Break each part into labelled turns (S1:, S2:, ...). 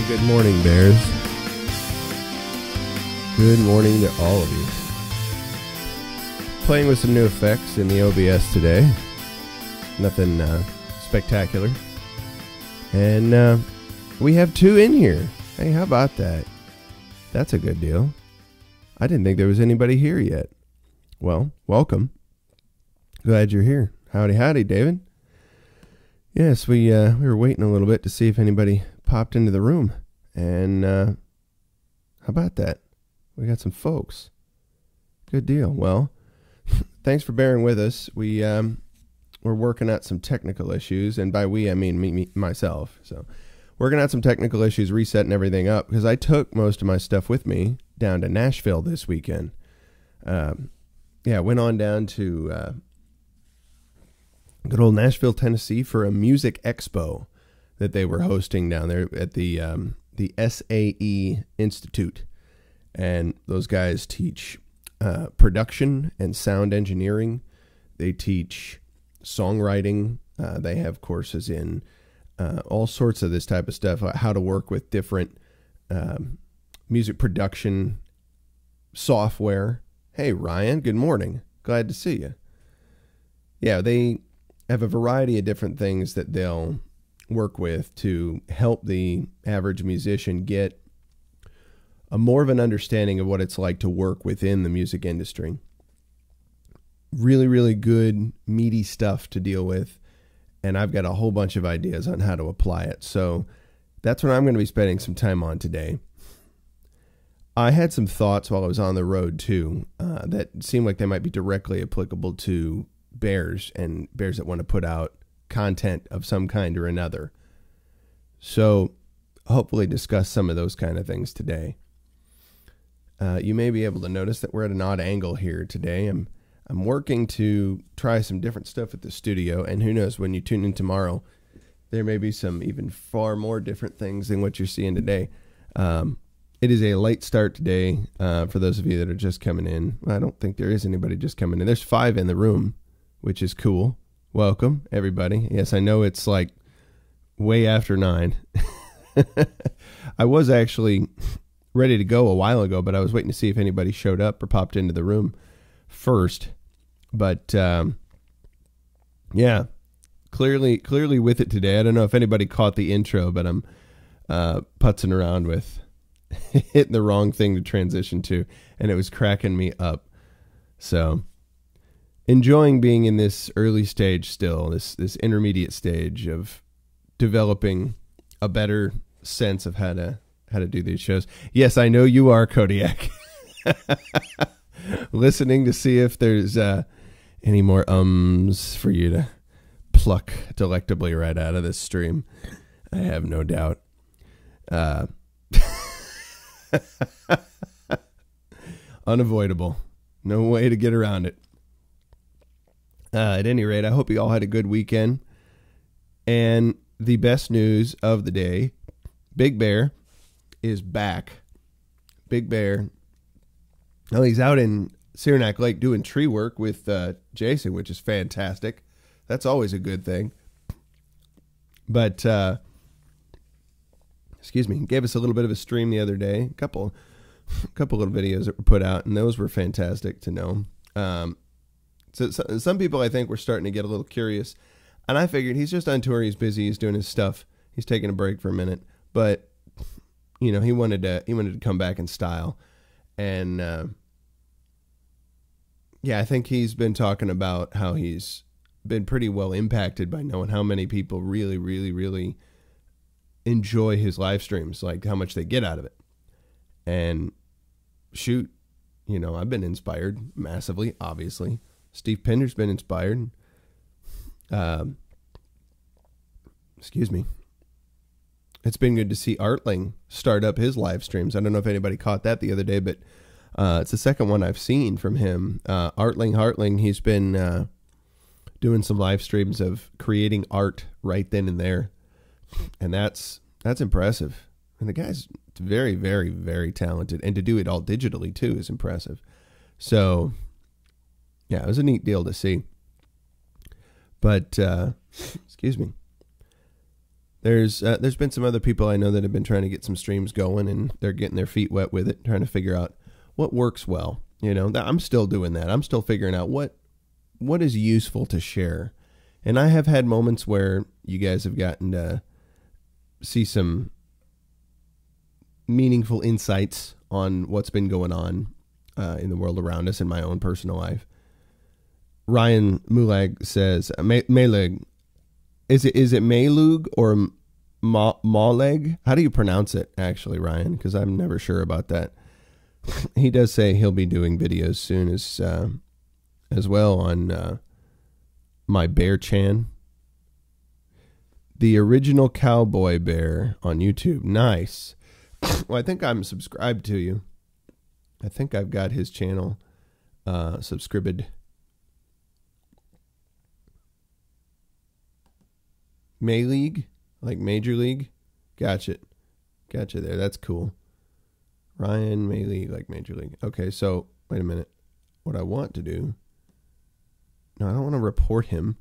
S1: Good morning, Bears. Good morning to all of you. Playing with some new effects in the OBS today. Nothing spectacular. And we have two in here. Hey, how about that? That's a good deal. I didn't think there was anybody here yet. Well, welcome. Glad you're here. Howdy, howdy, David. Yes, we were waiting a little bit to see if anybody popped into the room. And how about that? We got some folks. Good deal. Well, thanks for bearing with us. We're working out some technical issues, and by we I mean myself. So working out some technical issues, resetting everything up, because I took most of my stuff with me down to Nashville this weekend. Went on down to good old Nashville, Tennessee for a music expo that they were hosting down there at the SAE Institute. And those guys teach production and sound engineering. They teach songwriting. They have courses in all sorts of this type of stuff, how to work with different music production software. Hey, Ryan, good morning. Glad to see you. Yeah, they have a variety of different things that they'll work with to help the average musician get a more of an understanding of what it's like to work within the music industry. Really, really good, meaty stuff to deal with, and I've got a whole bunch of ideas on how to apply it. So that's what I'm going to be spending some time on today. I had some thoughts while I was on the road, too, that seemed like they might be directly applicable to bears and bears that want to put out content of some kind or another. So hopefully discuss some of those kind of things today. You may be able to notice that we're at an odd angle here today. I'm working to try some different stuff at the studio, and who knows, when you tune in tomorrow, there may be some even far more different things than what you're seeing today. It is a late start today for those of you that are just coming in. I don't think there is anybody just coming in. There's 5 in the room, which is cool. Welcome, everybody. Yes, I know it's like way after 9. I was actually ready to go a while ago, but I was waiting to see if anybody showed up or popped into the room first. But yeah, clearly with it today. I don't know if anybody caught the intro, but I'm putzing around with hitting the wrong thing to transition to, and it was cracking me up. So enjoying being in this early stage still, this intermediate stage of developing a better sense of how to do these shows. Yes, I know you are, Kodiak. Listening to see if there's any more ums for you to pluck delectably right out of this stream. I have no doubt. Unavoidable. No way to get around it. At any rate, I hope you all had a good weekend. And the best news of the day, Big Bear is back. Big Bear, oh, he's out in Saranac Lake doing tree work with Jason, which is fantastic. That's always a good thing. But, excuse me, gave us a little bit of a stream the other day. A couple little videos that were put out, and those were fantastic to know. So some people, I think, were starting to get a little curious, and I figured he's just on tour, he's busy, he's doing his stuff, he's taking a break for a minute, but you know, he wanted to come back in style, and yeah, I think he's been talking about how he's been pretty well impacted by knowing how many people really, really, really enjoy his live streams, like how much they get out of it, and shoot, you know, I've been inspired massively, obviously. Steve Pinder's been inspired. Excuse me. It's been good to see Artling start up his live streams. I don't know if anybody caught that the other day, but it's the second one I've seen from him. Hartling, he's been doing some live streams of creating art right then and there. And that's impressive. And the guy's very, very, very talented. And to do it all digitally, too, is impressive. So, yeah, it was a neat deal to see. But, excuse me. There's been some other people I know that have been trying to get some streams going, and they're getting their feet wet with it, trying to figure out what works well. You know, I'm still doing that. I'm still figuring out what is useful to share. And I have had moments where you guys have gotten to see some meaningful insights on what's been going on in the world around us in my own personal life. Ryan Mulag says, Meleg, is it Malug or Maleg? How do you pronounce it, actually, Ryan? Because I'm never sure about that. He does say he'll be doing videos soon as well on my bear chan. The original cowboy bear on YouTube. Nice. Well, I think I'm subscribed to you. I think I've got his channel subscribed. May League? Like Major League? Gotcha. Gotcha there. That's cool. Ryan May League, like Major League. Okay, so, wait a minute. What I want to do... No, I don't want to report him.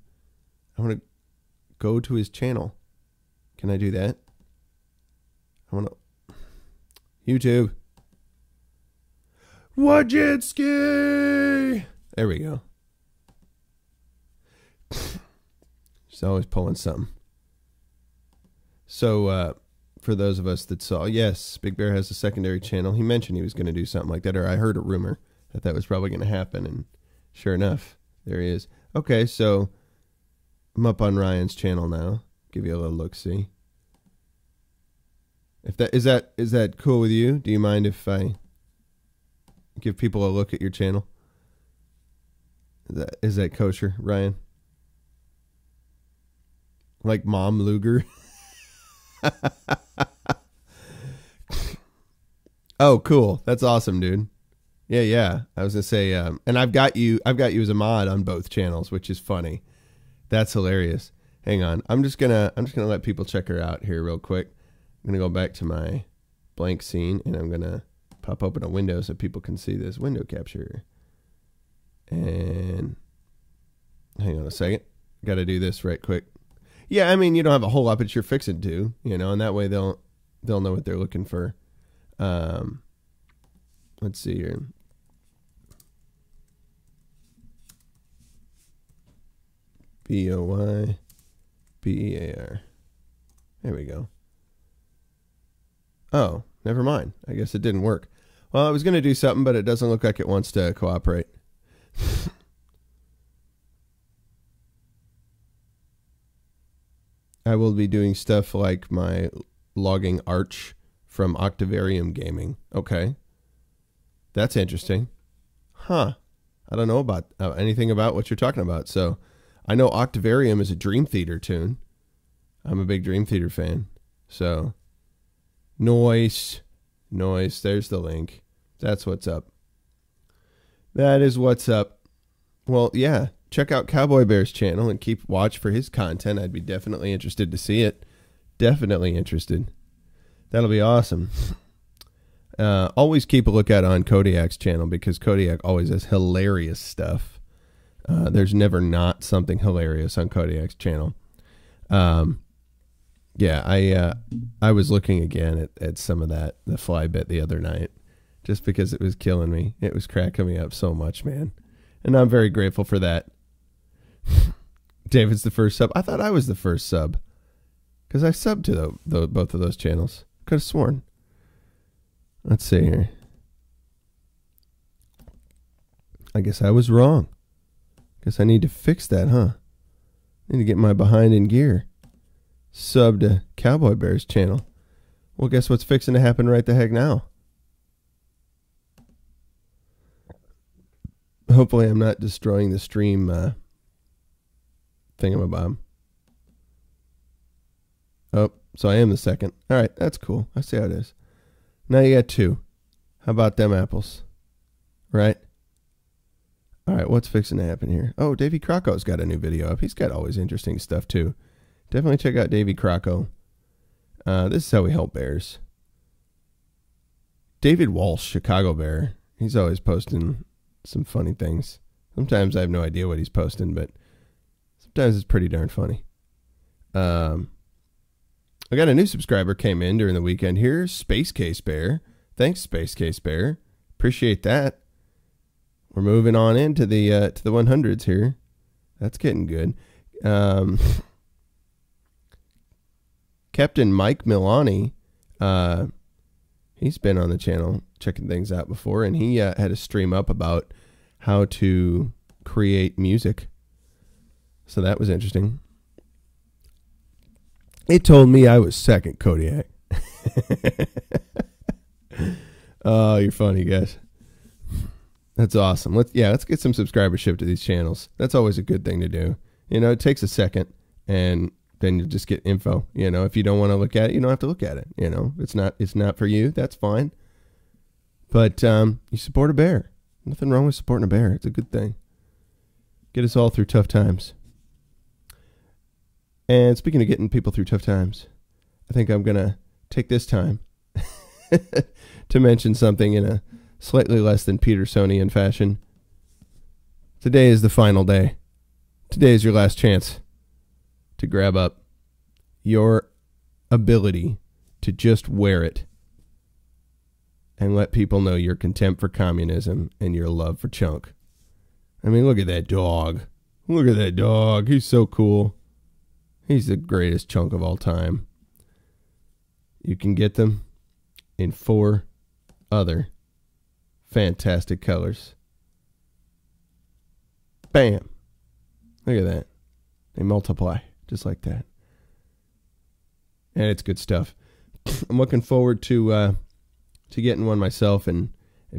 S1: I want to go to his channel. Can I do that? I want to... YouTube. WOJCICKI! There we go. She's always pulling something. So, for those of us that saw, yes, Big Bear has a secondary channel. He mentioned he was going to do something like that, or I heard a rumor that was probably going to happen, and sure enough, there he is. Okay, so I'm up on Ryan's channel now. Give you a little look-see. If that is that cool with you? Do you mind if I give people a look at your channel? Is that kosher, Ryan? Like Mom Luger? Oh, cool. That's awesome, dude. Yeah. I was gonna say, and I've got you as a mod on both channels, which is funny. That's hilarious. Hang on. I'm just gonna let people check her out here real quick. I'm gonna go back to my blank scene, and I'm gonna pop open a window so people can see this window capture. And hang on a second. Got to do this right quick. Yeah, I mean, you don't have a whole lot, but you're fixing to, you know, and that way they'll know what they're looking for. Let's see here. BOYBEAR. There we go. Oh, never mind. I guess it didn't work. Well, I was going to do something, but it doesn't look like it wants to cooperate. I will be doing stuff like my logging arch from Octavarium Gaming. Okay. That's interesting. Huh. I don't know about anything about what you're talking about. So I know Octavarium is a Dream Theater tune. I'm a big Dream Theater fan. So noise. There's the link. That's what's up. That is what's up. Well, yeah. Check out Cowboy Bear's channel and keep watch for his content. I'd be definitely interested to see it. Definitely interested. That'll be awesome. Always keep a lookout on Kodiak's channel because Kodiak always has hilarious stuff. There's never not something hilarious on Kodiak's channel. Yeah, I was looking again at some of the fly bit the other night just because it was killing me. It was cracking me up so much, man. And I'm very grateful for that. David's the first sub. I thought I was the first sub because I subbed to both of those channels. Could have sworn. Let's see here. I guess I was wrong. Guess I need to fix that, huh? Need to get my behind in gear. Sub to Cowboy Bear's channel. Well, guess what's fixing to happen right the heck now? Hopefully I'm not destroying the stream thingamabob. Oh, so I am the second. All right, that's cool. I see how it is. Now you got two. How about them apples? Right? All right, what's fixing to happen here? Oh, Davy Crocco's got a new video up. He's got always interesting stuff, too. Definitely check out Davy Crocco. This is how we help bears. David Walsh, Chicago Bear. He's always posting some funny things. Sometimes I have no idea what he's posting, but sometimes it's pretty darn funny. I got a new subscriber came in during the weekend here. Space Case Bear. Thanks, Space Case Bear. Appreciate that. We're moving on into the to the 100s here. That's getting good. Captain Mike Milani, he's been on the channel checking things out before, and he had a stream up about how to create music. So that was interesting. It told me I was second, Kodiak. Oh, you're funny, guys. That's awesome. Let's get some subscribership to these channels. That's always a good thing to do. You know, it takes a second, and then you just get info. You know, if you don't want to look at it, you don't have to look at it. You know, it's not for you. That's fine. But you support a bear. Nothing wrong with supporting a bear. It's a good thing. Get us all through tough times. And speaking of getting people through tough times, I think I'm going to take this time to mention something in a slightly less than Petersonian fashion. Today is the final day. Today is your last chance to grab up your ability to just wear it and let people know your contempt for communism and your love for Chunk. I mean, look at that dog. Look at that dog. He's so cool. He's the greatest chunk of all time. You can get them in 4 other fantastic colors. Bam. Look at that. They multiply just like that. And it's good stuff. I'm looking forward to getting one myself and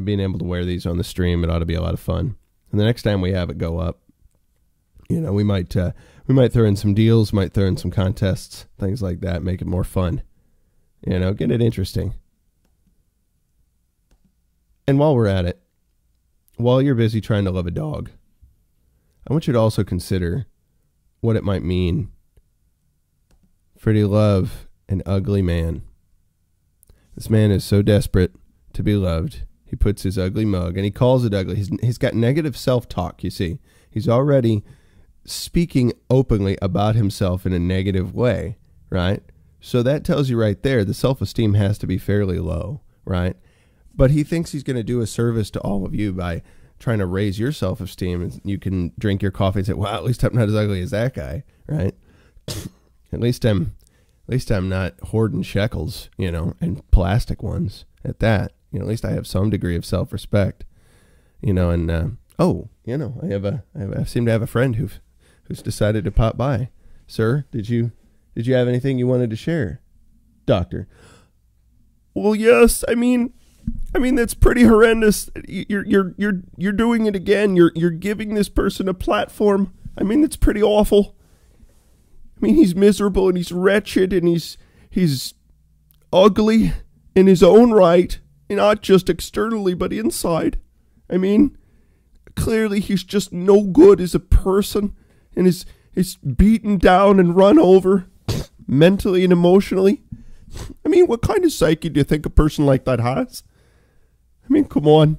S1: being able to wear these on the stream. It ought to be a lot of fun. And the next time we have it go up, you know, we might throw in some deals, might throw in some contests, things like that, make it more fun. You know, get it interesting. And while we're at it, while you're busy trying to love a dog, I want you to also consider what it might mean for you to love an ugly man. This man is so desperate to be loved. He puts his ugly mug, and he calls it ugly. He's got negative self-talk, you see. He's already speaking openly about himself in a negative way, right? So that tells you right there the self-esteem has to be fairly low, right? But he thinks he's going to do a service to all of you by trying to raise your self-esteem, and you can drink your coffee and say, well, at least I'm not as ugly as that guy, right? At least I'm not hoarding shekels, you know, and plastic ones at that. You know, at least I have some degree of self-respect, you know, and, oh, you know, I seem to have a friend who's decided to pop by. Sir, did you have anything you wanted to share? Doctor. Well, yes, I mean that's pretty horrendous. You're doing it again. You're giving this person a platform. I mean, it's pretty awful. I mean, he's miserable and he's wretched and he's ugly in his own right, not just externally but inside. I mean, clearly he's just no good as a person and is beaten down and run over mentally and emotionally. I mean, what kind of psyche do you think a person like that has? I mean, come on.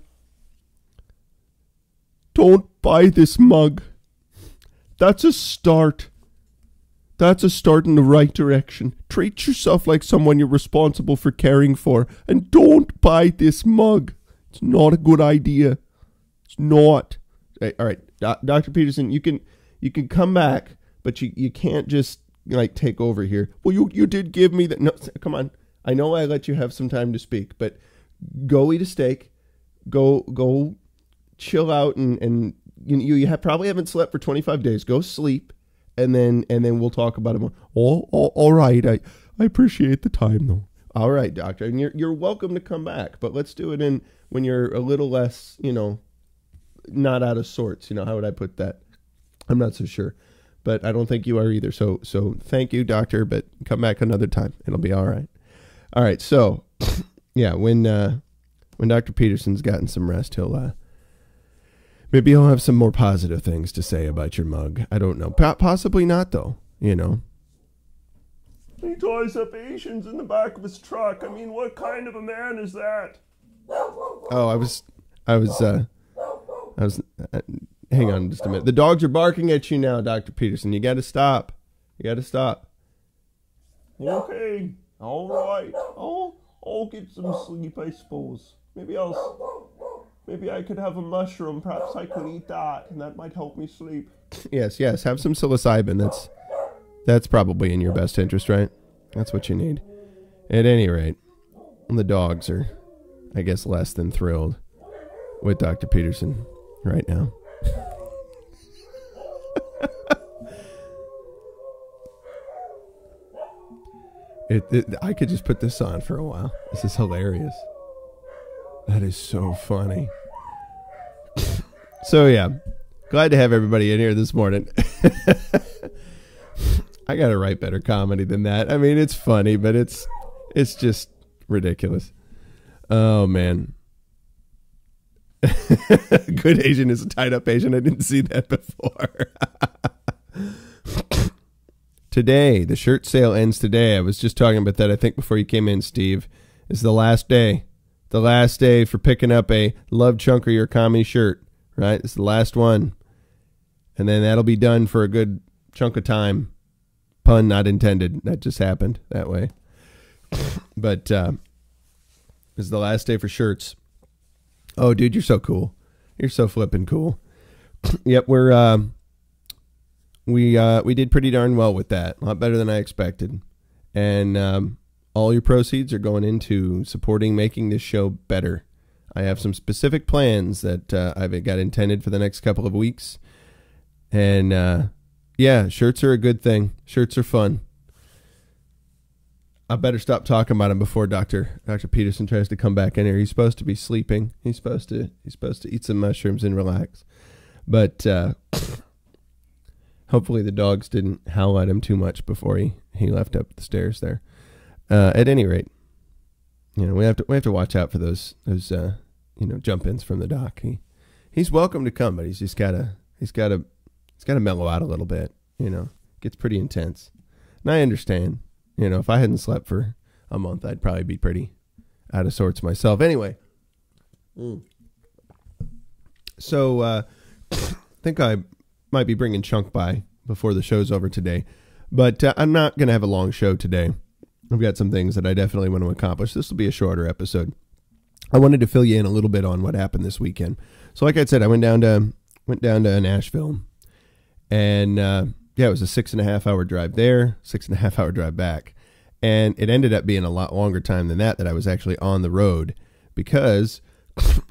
S1: Don't buy this mug. That's a start. That's a start in the right direction. Treat yourself like someone you're responsible for caring for. And don't buy this mug. It's not a good idea. It's not. Hey, all right, Dr. Peterson, you can come back, but you can't just like take over here. Well, you did give me that. No, come on. I know I let you have some time to speak, but go eat a steak. Go chill out, and you probably haven't slept for 25 days. Go sleep, and then we'll talk about it more. All right. I appreciate the time though. All right, doctor, and you're welcome to come back, but let's do it when you're a little less, you know, not out of sorts. You know, how would I put that? I'm not so sure, but I don't think you are either. So thank you, doctor, but come back another time. It'll be all right. All right. So yeah, when Dr. Peterson's gotten some rest, maybe he'll have some more positive things to say about your mug. I don't know. Possibly not, though. You know. He ties up Asians in the back of his truck. I mean, what kind of a man is that? Oh, I was. Hang on just a minute. The dogs are barking at you now, Dr. Peterson. You got to stop. You got to stop. Okay. All right. I'll get some sleep, I suppose. Maybe I could have a mushroom. Perhaps I could eat that, and that might help me sleep. Yes. Have some psilocybin. That's probably in your best interest, right? That's what you need. At any rate, the dogs are, I guess, less than thrilled with Dr. Peterson right now. I could just put this on for a while. This is hilarious. That is so funny. So yeah, glad to have everybody in here this morning. I gotta write better comedy than that. I mean, it's funny, but it's just ridiculous. Oh man. Good Asian is a tied up Asian. I didn't see that before. Today, the shirt sale ends today. I was just talking about that, I think, before you came in, Steve. It's the last day. The last day for picking up a Love Chunker Your Commie shirt, right? It's the last one. And then that'll be done for a good chunk of time. Pun not intended. That just happened that way. But it's the last day for shirts. Oh, dude, you're so cool. You're so flippin' cool. Yep, we did pretty darn well with that. A lot better than I expected. And all your proceeds are going into supporting making this show better. I have some specific plans that I've got intended for the next couple of weeks. And yeah, shirts are a good thing. Shirts are fun. I better stop talking about him before Dr. Peterson tries to come back in here. He's supposed to be sleeping. He's supposed to eat some mushrooms and relax. But hopefully the dogs didn't howl at him too much before he left up the stairs there. At any rate, we have to watch out for those jump-ins from the doc. He's welcome to come, but he's gotta mellow out a little bit. Gets pretty intense. And I understand. If I hadn't slept for a month, I'd probably be pretty out of sorts myself. Anyway. So, I think I might be bringing Chunk by before the show's over today. But I'm not going to have a long show today. I've got some things that I definitely want to accomplish. This will be a shorter episode. I wanted to fill you in a little bit on what happened this weekend. So like I said, I went down to Nashville. And yeah, it was a 6.5 hour drive there, 6.5 hour drive back. And it ended up being a lot longer time than that I was actually on the road, because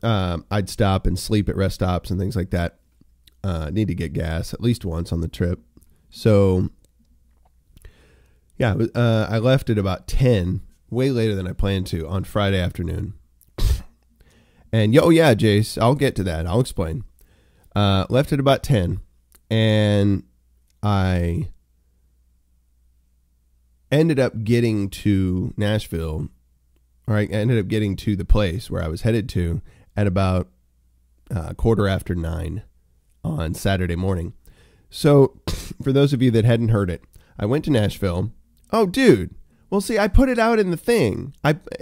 S1: I'd stop and sleep at rest stops and things like that. Need to get gas at least once on the trip. So yeah, I left at about 10, way later than I planned to, on Friday afternoon. And yeah, Jace, I'll get to that. I'll explain. Left at about 10, and I ended up getting to Nashville, or I ended up getting to the place where I was headed to at about 9:15 on Saturday morning. So for those of you that hadn't heard it, I went to Nashville. Oh, dude. Well, see, I put it out in the thing.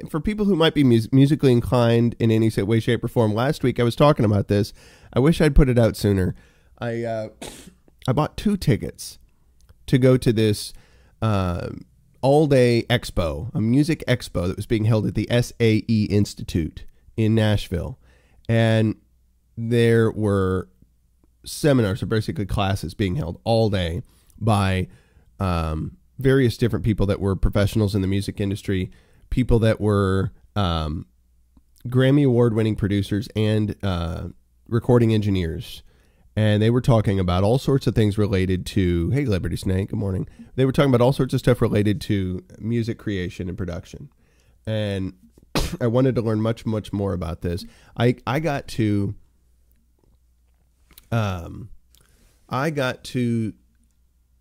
S1: For people who might be musically inclined in any way, shape, or form, last week I was talking about this. I wish I'd put it out sooner. I bought 2 tickets to go to this all-day expo, a music expo that was being held at the SAE Institute in Nashville. And there were seminars, or basically classes, being held all day by various different people that were professionals in the music industry, people that were Grammy Award-winning producers and recording engineers. And they were talking about all sorts of things related to, hey, Liberty Snake, good morning. They were talking about all sorts of stuff related to music creation and production. And I wanted to learn much, much more about this. I got to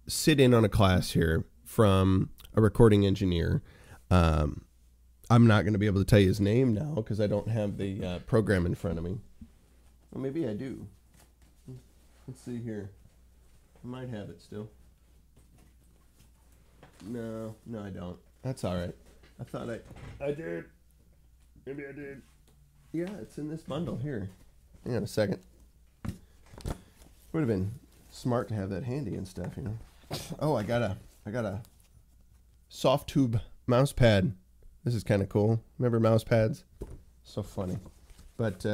S1: sit in on a class here from a recording engineer. I'm not going to be able to tell you his name now because I don't have the program in front of me. Well, maybe I do. Let's see here. I might have it still. No, I don't. That's all right. I thought I did. Maybe I did. Yeah, it's in this bundle here. Hang on a second. Would have been smart to have that handy and stuff, Oh, I gotta soft tube mouse pad. This is kind of cool. Remember mouse pads? So funny. But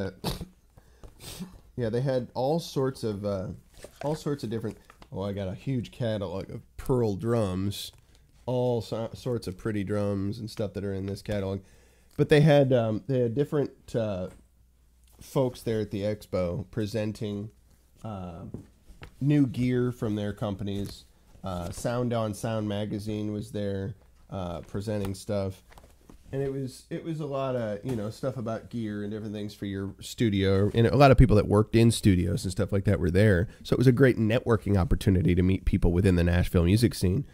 S1: yeah, they had all sorts of different. Oh, I got a huge catalog of Pearl drums, all sorts of pretty drums and stuff that are in this catalog. But they had different folks there at the expo presenting new gear from their companies. Sound On Sound magazine was there presenting stuff, and it was a lot of stuff about gear and different things for your studio, and a lot of people that worked in studios and stuff like that were there. So it was a great networking opportunity to meet people within the Nashville music scene.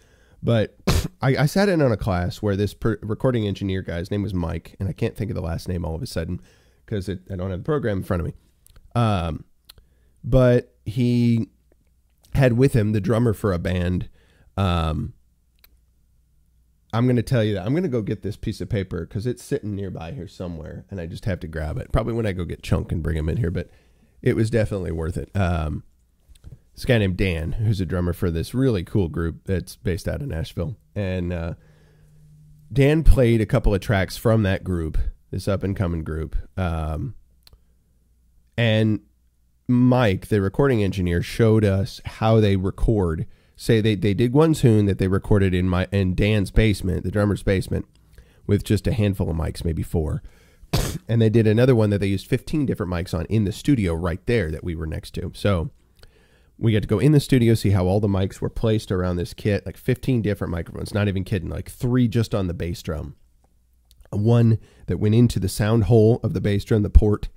S1: But I sat in on a class where this recording engineer guy's name was Mike, and I can't think of the last name all of a sudden because I don't have the program in front of me. But he had with him the drummer for a band. I'm going to tell you that I'm going to go get this piece of paper because it's sitting nearby here somewhere, and I just have to grab it. Probably when I go get Chunk and bring him in here, but it was definitely worth it. This guy named Dan, who's a drummer for this really cool group that's based out of Nashville. And Dan played a couple of tracks from that group, this up-and-coming group. And Mike, the recording engineer, showed us how they record. Say they did one tune that they recorded in Dan's basement, the drummer's basement, with just a handful of mics, maybe 4. And they did another one that they used 15 different mics on in the studio right there that we were next to. So we got to go in the studio, see how all the mics were placed around this kit, like 15 different microphones, not even kidding, like 3 just on the bass drum. One that went into the sound hole of the bass drum, the port.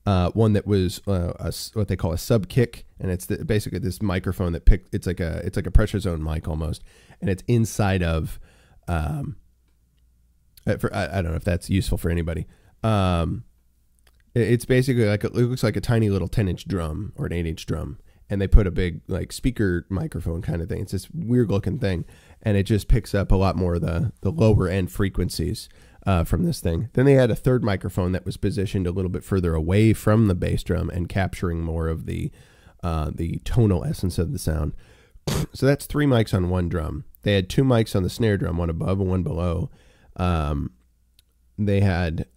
S1: One that was what they call a sub kick, and it's basically this microphone that it's like a pressure zone mic almost, and it's inside of I don't know if that's useful for anybody. It's basically like it looks like a tiny little 10-inch drum or an 8-inch drum, and they put a big like speaker microphone kind of thing. It's this weird looking thing, and it just picks up a lot more of the lower end frequencies from this thing. Then they had a third microphone that was positioned a little bit further away from the bass drum and capturing more of the tonal essence of the sound. So that's 3 mics on one drum. They had 2 mics on the snare drum, one above and one below. They had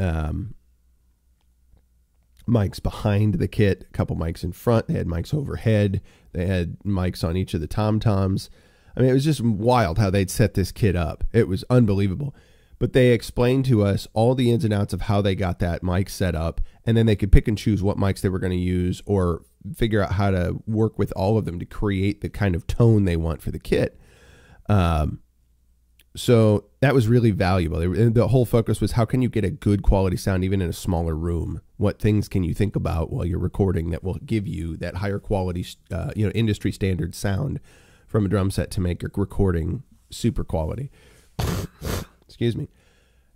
S1: mics behind the kit, a couple mics in front. They had mics overhead. They had mics on each of the tom-toms. I mean, it was just wild how they'd set this kit up. It was unbelievable. But they explained to us all the ins and outs of how they got that mic set up, and then they could pick and choose what mics they were going to use or figure out how to work with all of them to create the kind of tone they want for the kit. So that was really valuable. The whole focus was how can you get a good quality sound even in a smaller room? What things can you think about while you're recording that will give you that higher quality, industry standard sound from a drum set to make your recording super quality? Excuse me.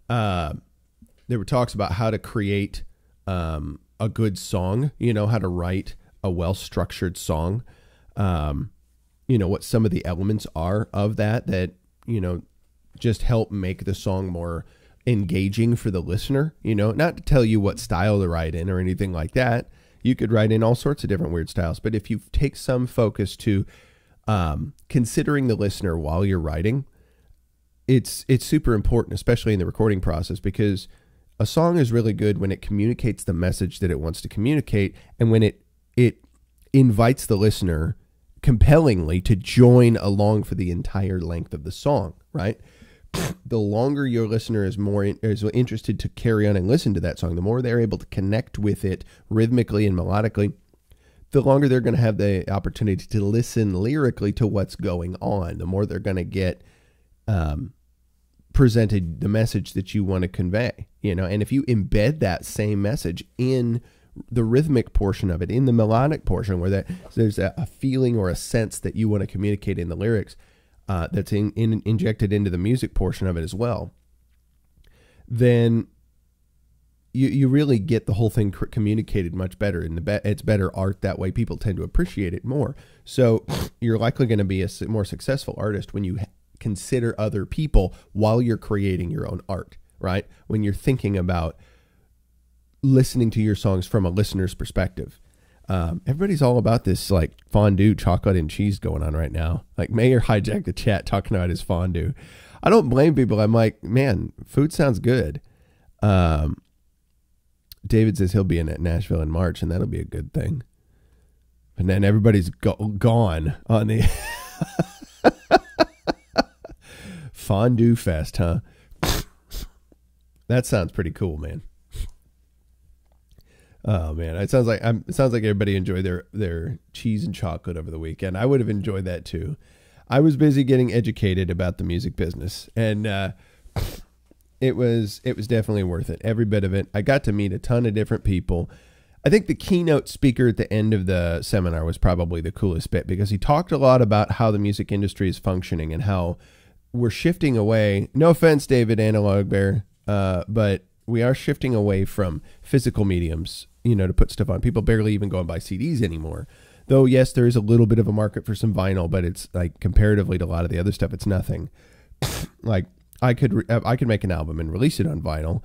S1: There were talks about how to create a good song, how to write a well-structured song, what some of the elements are of that, just help make the song more engaging for the listener, not to tell you what style to write in or anything like that. You could write in all sorts of different weird styles, but if you take some focus to considering the listener while you're writing, it's super important, especially in the recording process, because a song is really good when it communicates the message that it wants to communicate, and when it invites the listener compellingly to join along for the entire length of the song, right? The longer your listener is interested to carry on and listen to that song, the more they're able to connect with it rhythmically and melodically, the longer they're going to have the opportunity to listen lyrically to what's going on, the more they're going to get presented the message that you want to convey, and if you embed that same message in the rhythmic portion of it, in the melodic portion where there's a feeling or a sense that you want to communicate in the lyrics, that's injected into the music portion of it as well, then you really get the whole thing communicated much better, and it's better art that way. People tend to appreciate it more. So you're likely going to be a more successful artist when you consider other people while you're creating your own art, right? When you're thinking about listening to your songs from a listener's perspective. Everybody's all about this like fondue, chocolate and cheese going on right now. Like Mayor hijacked the chat talking about his fondue. I don't blame people. I'm like, man, food sounds good. David says he'll be in at Nashville in March, and that'll be a good thing. And then everybody's gone on the Fondue Fest, huh? That sounds pretty cool, man. Oh man, it sounds like everybody enjoyed their cheese and chocolate over the weekend. I would have enjoyed that too. I was busy getting educated about the music business, and it was definitely worth it. Every bit of it. I got to meet a ton of different people. I think the keynote speaker at the end of the seminar was probably the coolest bit, because he talked a lot about how the music industry is functioning and how we're shifting away. No offense, David Analog Bear, but we are shifting away from physical mediums, to put stuff on. People barely even go and buy CDs anymore. Though, yes, there is a little bit of a market for some vinyl, but it's like comparatively to a lot of the other stuff, it's nothing. Like I could make an album and release it on vinyl.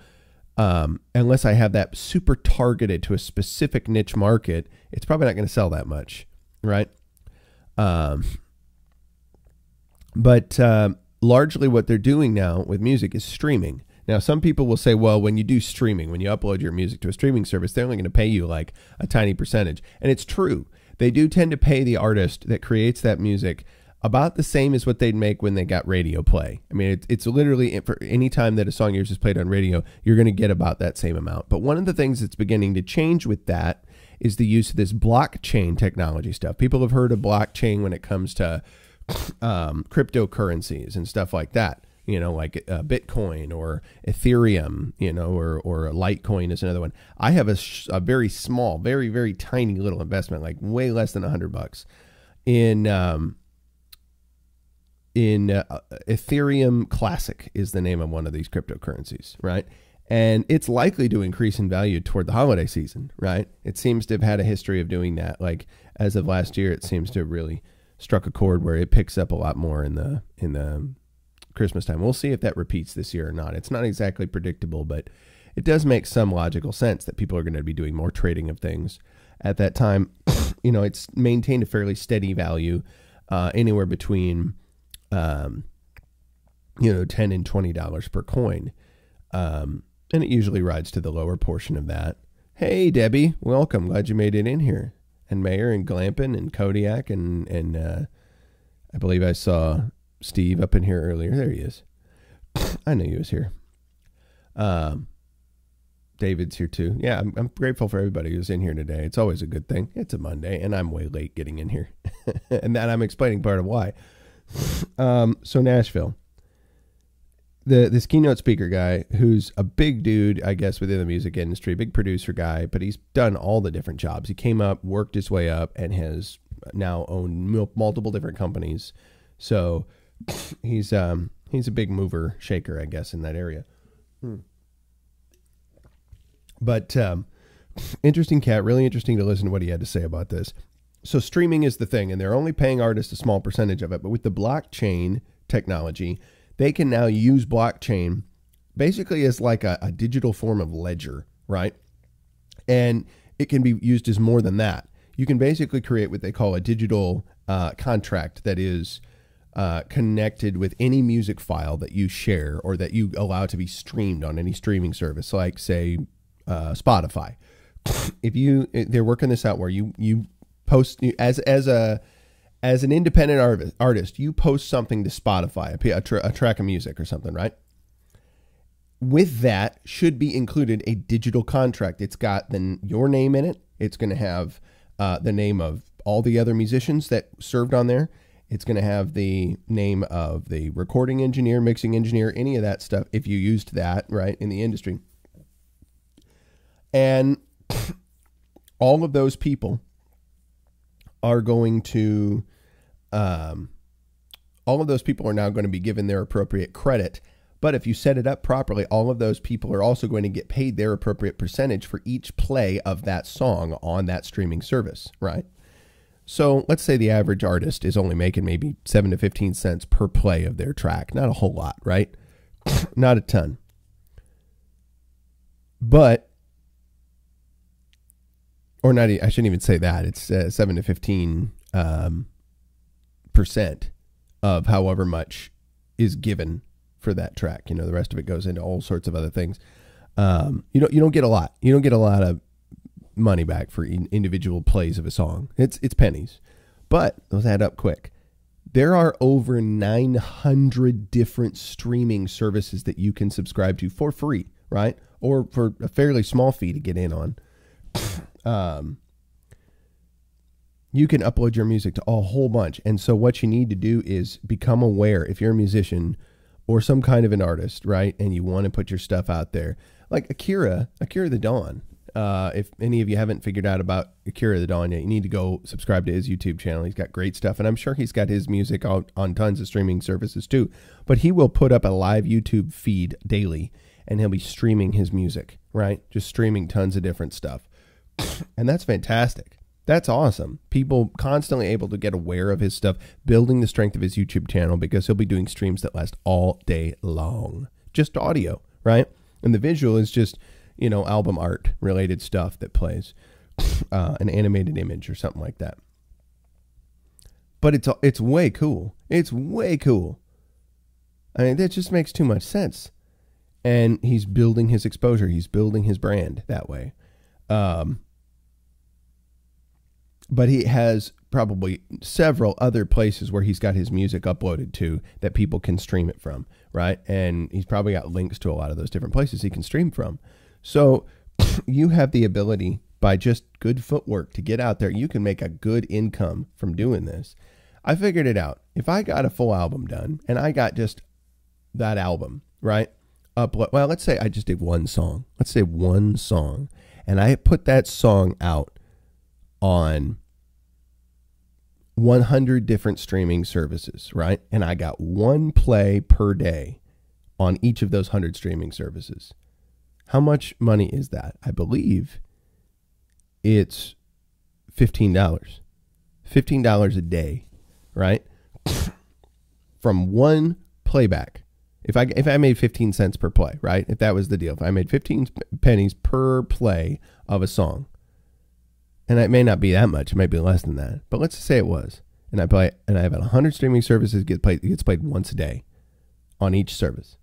S1: Unless I have that super targeted to a specific niche market, it's probably not going to sell that much. Right. But largely what they're doing now with music is streaming. Now, some people will say, well, when you do streaming, when you upload your music to a streaming service, they're only going to pay you like a tiny percentage. And it's true. They do tend to pay the artist that creates that music about the same as what they'd make when they got radio play. I mean, it's literally, for any time that a song of yours is played on radio, you're going to get about that same amount. But one of the things that's beginning to change with that is the use of this blockchain technology stuff. People have heard of blockchain when it comes to cryptocurrencies and stuff like that. Like Bitcoin or Ethereum, or Litecoin is another one. I have a very small, very, very tiny little investment, like way less than $100 in Ethereum Classic is the name of one of these cryptocurrencies, right? And it's likely to increase in value toward the holiday season, right? It seems to have had a history of doing that. Like as of last year, it seems to have really struck a chord where it picks up a lot more in the Christmas time. We'll see if that repeats this year or not. It's not exactly predictable, but it does make some logical sense that people are going to be doing more trading of things at that time. It's maintained a fairly steady value, anywhere between, $10 and $20 per coin. And it usually rides to the lower portion of that. Hey, Debbie, welcome. Glad you made it in here. And Mayor and Glampin and Kodiak and I believe I saw Steve up in here earlier. There he is. I knew he was here. David's here too. Yeah, I'm grateful for everybody who's in here today. It's always a good thing. It's a Monday, and I'm way late getting in here. And that I'm explaining part of why. So Nashville. This keynote speaker guy, who's a big dude, I guess, within the music industry, big producer guy, but he's done all the different jobs. He came up, worked his way up, and has now owned multiple different companies. So he's a big mover, shaker, I guess, in that area. But interesting cat, really interesting to listen to what he had to say about this. So streaming is the thing, and they're only paying artists a small percentage of it. But with the blockchain technology, they can now use blockchain basically as like a digital form of ledger, right? And it can be used as more than that. You can basically create what they call a digital contract that is connected with any music file that you share or that you allow to be streamed on any streaming service, like say Spotify. They're working this out where you post as an independent artist, you post something to Spotify, a track of music or something, right? With that should be included a digital contract. It's got your name in it. It's going to have the name of all the other musicians that served on there. It's going to have the name of the recording engineer, mixing engineer, any of that stuff, if you used that, right, in the industry. And all of those people are going to, all of those people are now going to be given their appropriate credit. But if you set it up properly, all of those people are also going to get paid their appropriate percentage for each play of that song on that streaming service, right? So let's say the average artist is only making maybe 7 to 15 cents per play of their track. Not a whole lot, right? Not a ton. But, or not, I shouldn't even say that. It's 7 to 15 percent of however much is given for that track. You know, the rest of it goes into all sorts of other things. You don't get a lot. You don't get a lot of money back for individual plays of a song. It's pennies, but those add up quick. There are over 900 different streaming services that you can subscribe to for free, right? Or for a fairly small fee to get in on. You can upload your music to a whole bunch. And so what you need to do is become aware, if you're a musician or some kind of an artist, right? And you want to put your stuff out there. Like Akira the Dawn. If any of you haven't figured out about Akira the Dawn yet, you need to go subscribe to his YouTube channel. He's got great stuff. And I'm sure he's got his music out on tons of streaming services too. But he will put up a live YouTube feed daily. And he'll be streaming his music, right? Just streaming tons of different stuff. And that's fantastic. That's awesome. People constantly able to get aware of his stuff, building the strength of his YouTube channel, because he'll be doing streams that last all day long. Just audio, right? And the visual is just, you know, album art related stuff that plays, an animated image or something like that. But it's way cool. It's way cool. I mean, that just makes too much sense. And he's building his exposure. He's building his brand that way. But he has probably several other places where he's got his music uploaded to that people can stream it from, right? And he's probably got links to a lot of those different places he can stream from. So you have the ability, by just good footwork, to get out there. You can make a good income from doing this. I figured it out. If I got a full album done, and I got just that album, right? Well, let's say I just did one song. Let's say one song. And I put that song out on 100 different streaming services, right? And I got one play per day on each of those 100 streaming services. How much money is that? I believe it's $15. $15 a day, right? From one playback. If I made 15 cents per play, right? If that was the deal. If I made 15 pennies per play of a song. And it may not be that much. It might be less than that. But let's just say it was. And I have 100 streaming services. It gets played once a day on each service.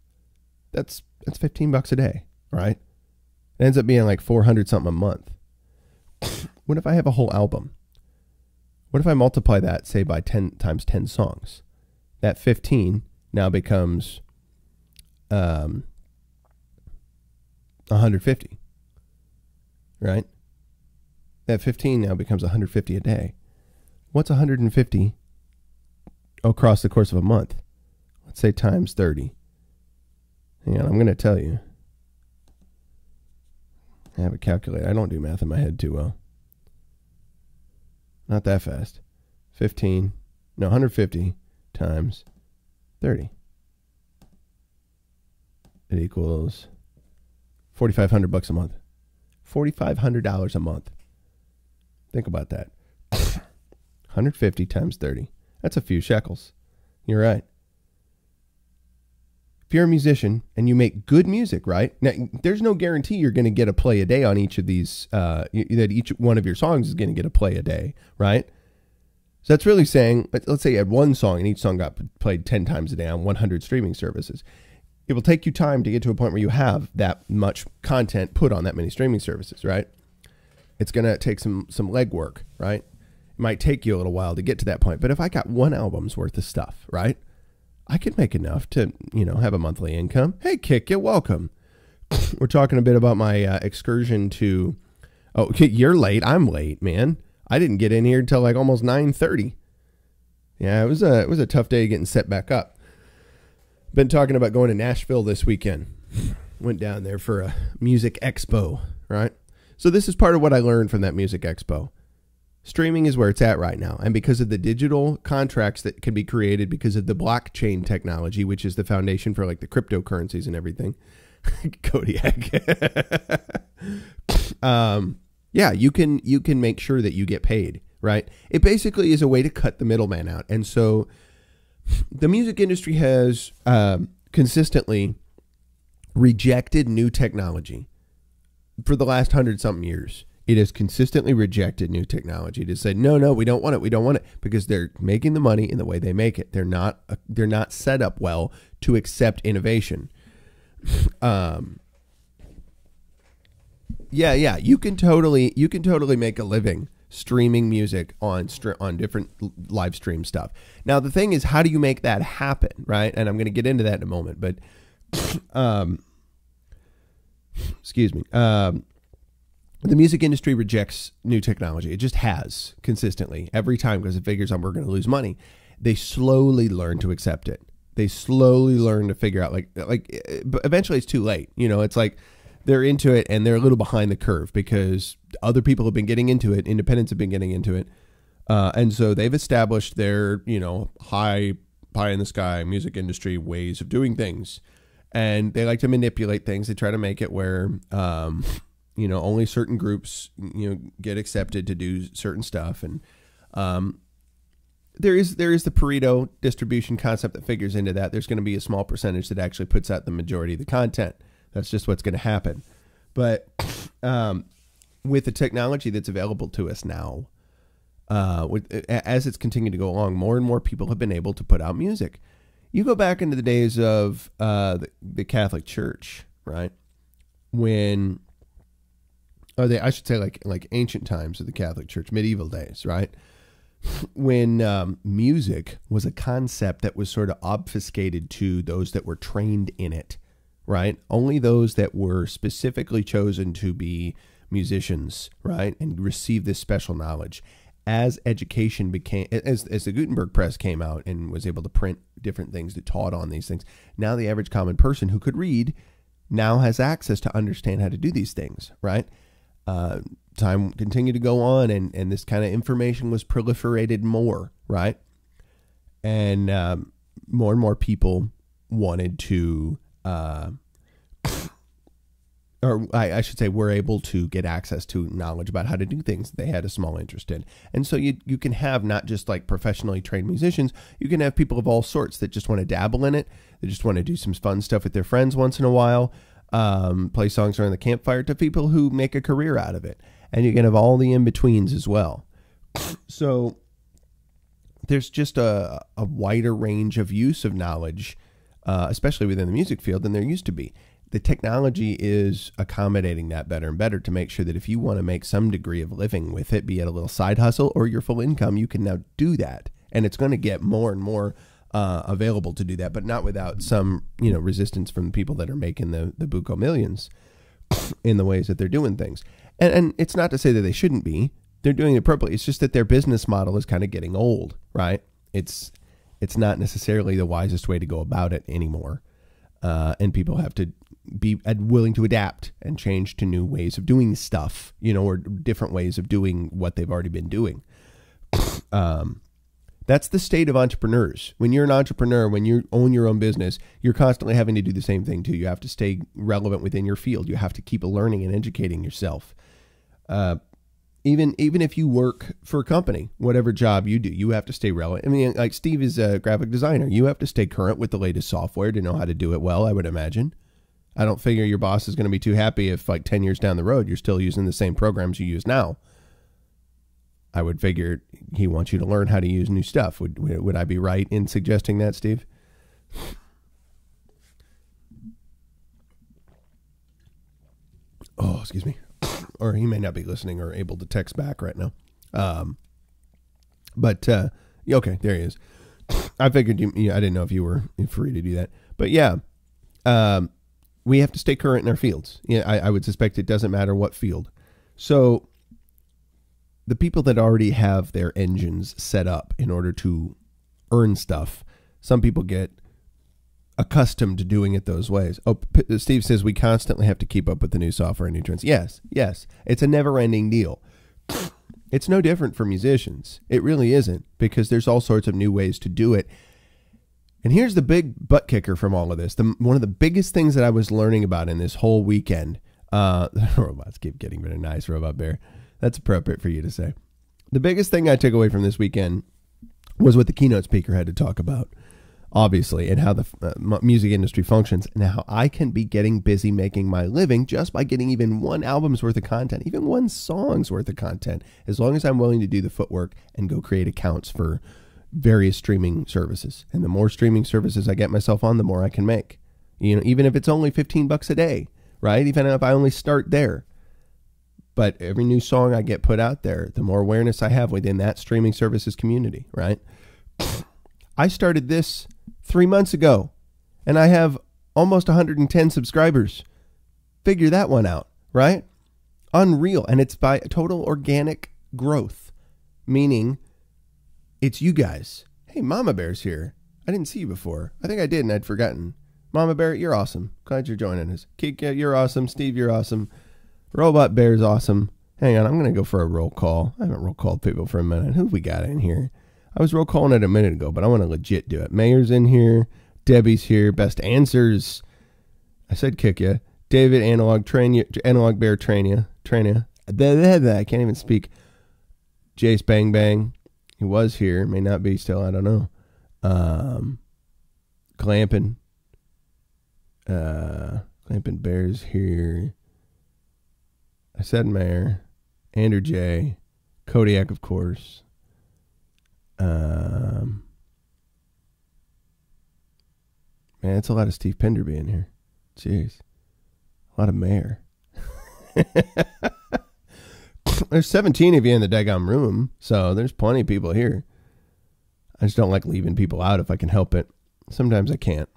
S1: That's $15 a day, right? It ends up being like 400 something a month. What if I have a whole album? What if I multiply that, say, by 10 times 10 songs? That 15 now becomes 150, right? That 15 now becomes 150 a day. What's 150 across the course of a month? Let's say times 30. Hang on, I'm going to tell you. I have a calculator. I don't do math in my head too well. Not that fast. 150 times 30. It equals $4,500 a month. $4,500 a month. Think about that. 150 times 30. That's a few shekels. You're right. If you're a musician and you make good music, right? Now, there's no guarantee you're going to get a play a day on each of these, that each one of your songs is going to get a play a day, right? So that's really saying, let's say you had one song and each song got played 10 times a day on 100 streaming services. It will take you time to get to a point where you have that much content put on that many streaming services, right? It's going to take some legwork, right? It might take you a little while to get to that point. But if I got one album's worth of stuff, right, I could make enough to, have a monthly income. Hey, Kick, you're welcome. We're talking a bit about my excursion to... Oh, you're late. I'm late, man. I didn't get in here until like almost 9:30. Yeah, it was a tough day getting set back up. Been talking about going to Nashville this weekend. Went down there for a music expo, right? So this is part of what I learned from that music expo. Streaming is where it's at right now. And because of the digital contracts that can be created because of the blockchain technology, which is the foundation for like the cryptocurrencies and everything. Kodiak. Yeah, you can make sure that you get paid, right? It basically is a way to cut the middleman out. And so the music industry has consistently rejected new technology for the last 100-something years. It has consistently rejected new technology to say, no, we don't want it. We don't want it, because they're making the money in the way they make it. They're not set up well to accept innovation. Yeah. You can totally make a living streaming music on different live stream stuff. Now, the thing is, how do you make that happen, right? And I'm going to get into that in a moment, but, excuse me. The music industry rejects new technology. It just has consistently every time, because it figures out we're going to lose money. They slowly learn to accept it. They slowly learn to figure out but eventually it's too late. You know, it's like they're into it and they're a little behind the curve because other people have been getting into it. Independents have been getting into it. And so they've established their, high pie in the sky music industry ways of doing things. And they like to manipulate things. They try to make it where, only certain groups, get accepted to do certain stuff. And there is the Pareto distribution concept that figures into that. There's going to be a small percentage that actually puts out the majority of the content. That's just what's going to happen. But with the technology that's available to us now, as it's continued to go along, more and more people have been able to put out music. You go back into the days of the Catholic Church, right? I should say like ancient times of the Catholic Church, medieval days, right? When music was a concept that was sort of obfuscated to those that were trained in it, right? Only those that were specifically chosen to be musicians, right? And receive this special knowledge. As education became, as the Gutenberg press came out and was able to print different things that taught on these things, now the average common person who could read now has access to understand how to do these things, right? Time continued to go on, and this kind of information was proliferated more, right? And more people wanted to, or I should say, were able to get access to knowledge about how to do things they had a small interest in. And so you can have not just like professionally trained musicians, you can have people of all sorts that just want to dabble in it. They just want to do some fun stuff with their friends once in a while. Play songs around the campfire, to people who make a career out of it. And you can have all the in-betweens as well. So there's just a wider range of use of knowledge, especially within the music field, than there used to be. The technology is accommodating that better and better to make sure that if you want to make some degree of living with it, be it a little side hustle or your full income, you can now do that. And it's going to get more and more available to do that, but not without some, resistance from the people that are making the buco millions in the ways that they're doing things. And it's not to say that they shouldn't be. They're doing it appropriately. It's just that their business model is kind of getting old, right? It's not necessarily the wisest way to go about it anymore. And people have to be willing to adapt and change to new ways of doing stuff, or different ways of doing what they've already been doing. That's the state of entrepreneurs. When you're an entrepreneur, when you own your own business, you're constantly having to do the same thing too. You have to stay relevant within your field. You have to keep learning and educating yourself. Even if you work for a company, whatever job you do, you have to stay relevant. I mean, like Steve is a graphic designer. You have to stay current with the latest software to know how to do it well, I would imagine. I don't figure your boss is going to be too happy if 10 years down the road, you're still using the same programs you use now. I would figure he wants you to learn how to use new stuff. Would I be right in suggesting that, Steve? Oh, excuse me. Or he may not be listening or able to text back right now. Okay, there he is. I figured I didn't know if you were free to do that. But yeah, we have to stay current in our fields. I would suspect it doesn't matter what field. So the people that already have their engines set up in order to earn stuff, some people get accustomed to doing it those ways. Oh, Steve says we constantly have to keep up with the new software and new trends. Yes. It's a never-ending deal. It's no different for musicians. It really isn't, because there's all sorts of new ways to do it. And here's the big butt kicker from all of this. One of the biggest things that I was learning about in this whole weekend, the robots keep getting better. Nice, Robot Bear. That's appropriate for you to say. The biggest thing I took away from this weekend was what the keynote speaker had to talk about. obviously, and how the music industry functions, and how I can be getting busy making my living just by getting even one album's worth of content, even one song's worth of content, as long as I'm willing to do the footwork and go create accounts for various streaming services. And the more streaming services I get myself on, the more I can make. You know, even if it's only $15 a day, right? Even if I only start there. But every new song I get put out there, the more awareness I have within that streaming services community, right? I started this 3 months ago, and I have almost 110 subscribers. Figure that one out, right? Unreal. And it's by total organic growth, meaning it's you guys. Hey, Mama Bear's here. I didn't see you before. I think I did, and I'd forgotten. Mama Bear, you're awesome. Glad you're joining us. Kika, you're awesome. Steve, you're awesome. Robot Bear's awesome. Hang on, I'm going to go for a roll call. I haven't roll called people for a minute. Who have we got in here? I was roll calling it a minute ago, but I want to legit do it. Mayor's in here. Debbie's here. Best answers. I said kick ya. David, Analog Bear, train ya. I can't even speak. Jace Bang Bang. He was here. May not be still. I don't know. Clampin. Clampin Bear's here. I said Mayor. Andrew J. Kodiak, of course. Man, it's a lot of Steve Penderby in here. Jeez. A lot of Mayor. There's 17 of you in the daggum room, so there's plenty of people here. I just don't like leaving people out if I can help it. Sometimes I can't.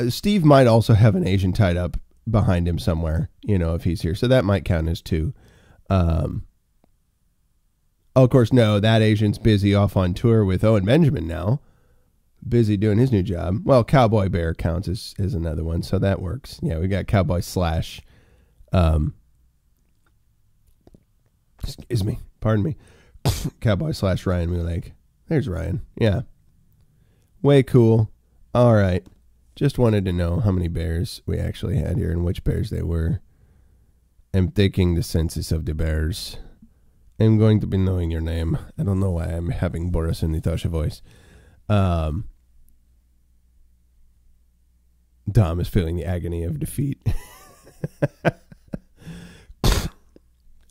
S1: Steve might also have an Asian tied up behind him somewhere, you know, if he's here. So that might count as two. Oh, of course, no, that Asian's busy off on tour with Owen Benjamin now. Busy doing his new job. Well, Cowboy Bear counts as another one, so that works. Yeah, we got Cowboy slash... excuse me. Pardon me. Cowboy slash Ryan Mulek. There's Ryan. Yeah. Way cool. All right. Just wanted to know how many bears we actually had here and which bears they were. I'm taking the census of the bears. I'm going to be knowing your name. I don't know why I'm having Boris and Natasha voice. Dom is feeling the agony of defeat.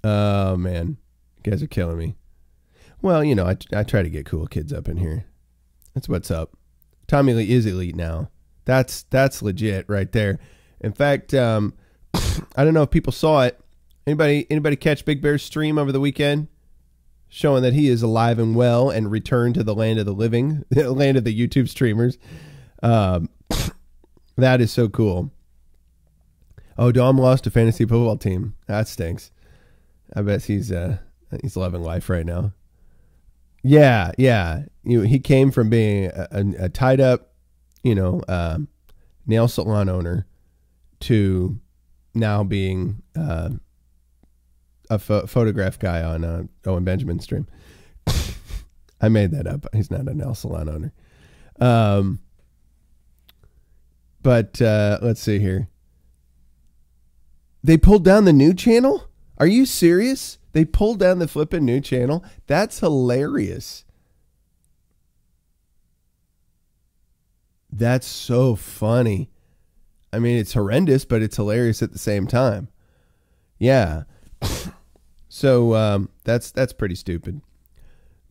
S1: Oh, man. You guys are killing me. Well, you know, I try to get cool kids up in here. That's what's up. Tommy Lee is elite now. That's legit right there. In fact, I don't know if people saw it. Anybody catch Big Bear's stream over the weekend? Showing that he is alive and well and returned to the land of the living, the land of the YouTube streamers. That is so cool. Oh, Dom lost a fantasy football team. That stinks. I bet he's loving life right now. Yeah. He came from being a tied up, nail salon owner to now being a photograph guy on Owen Benjamin's stream. I made that up. He's not a nail salon owner. But let's see here. They pulled down the new channel? Are you serious? They pulled down the flipping new channel? That's hilarious. That's so funny. I mean, it's horrendous, but it's hilarious at the same time. Yeah. So that's pretty stupid.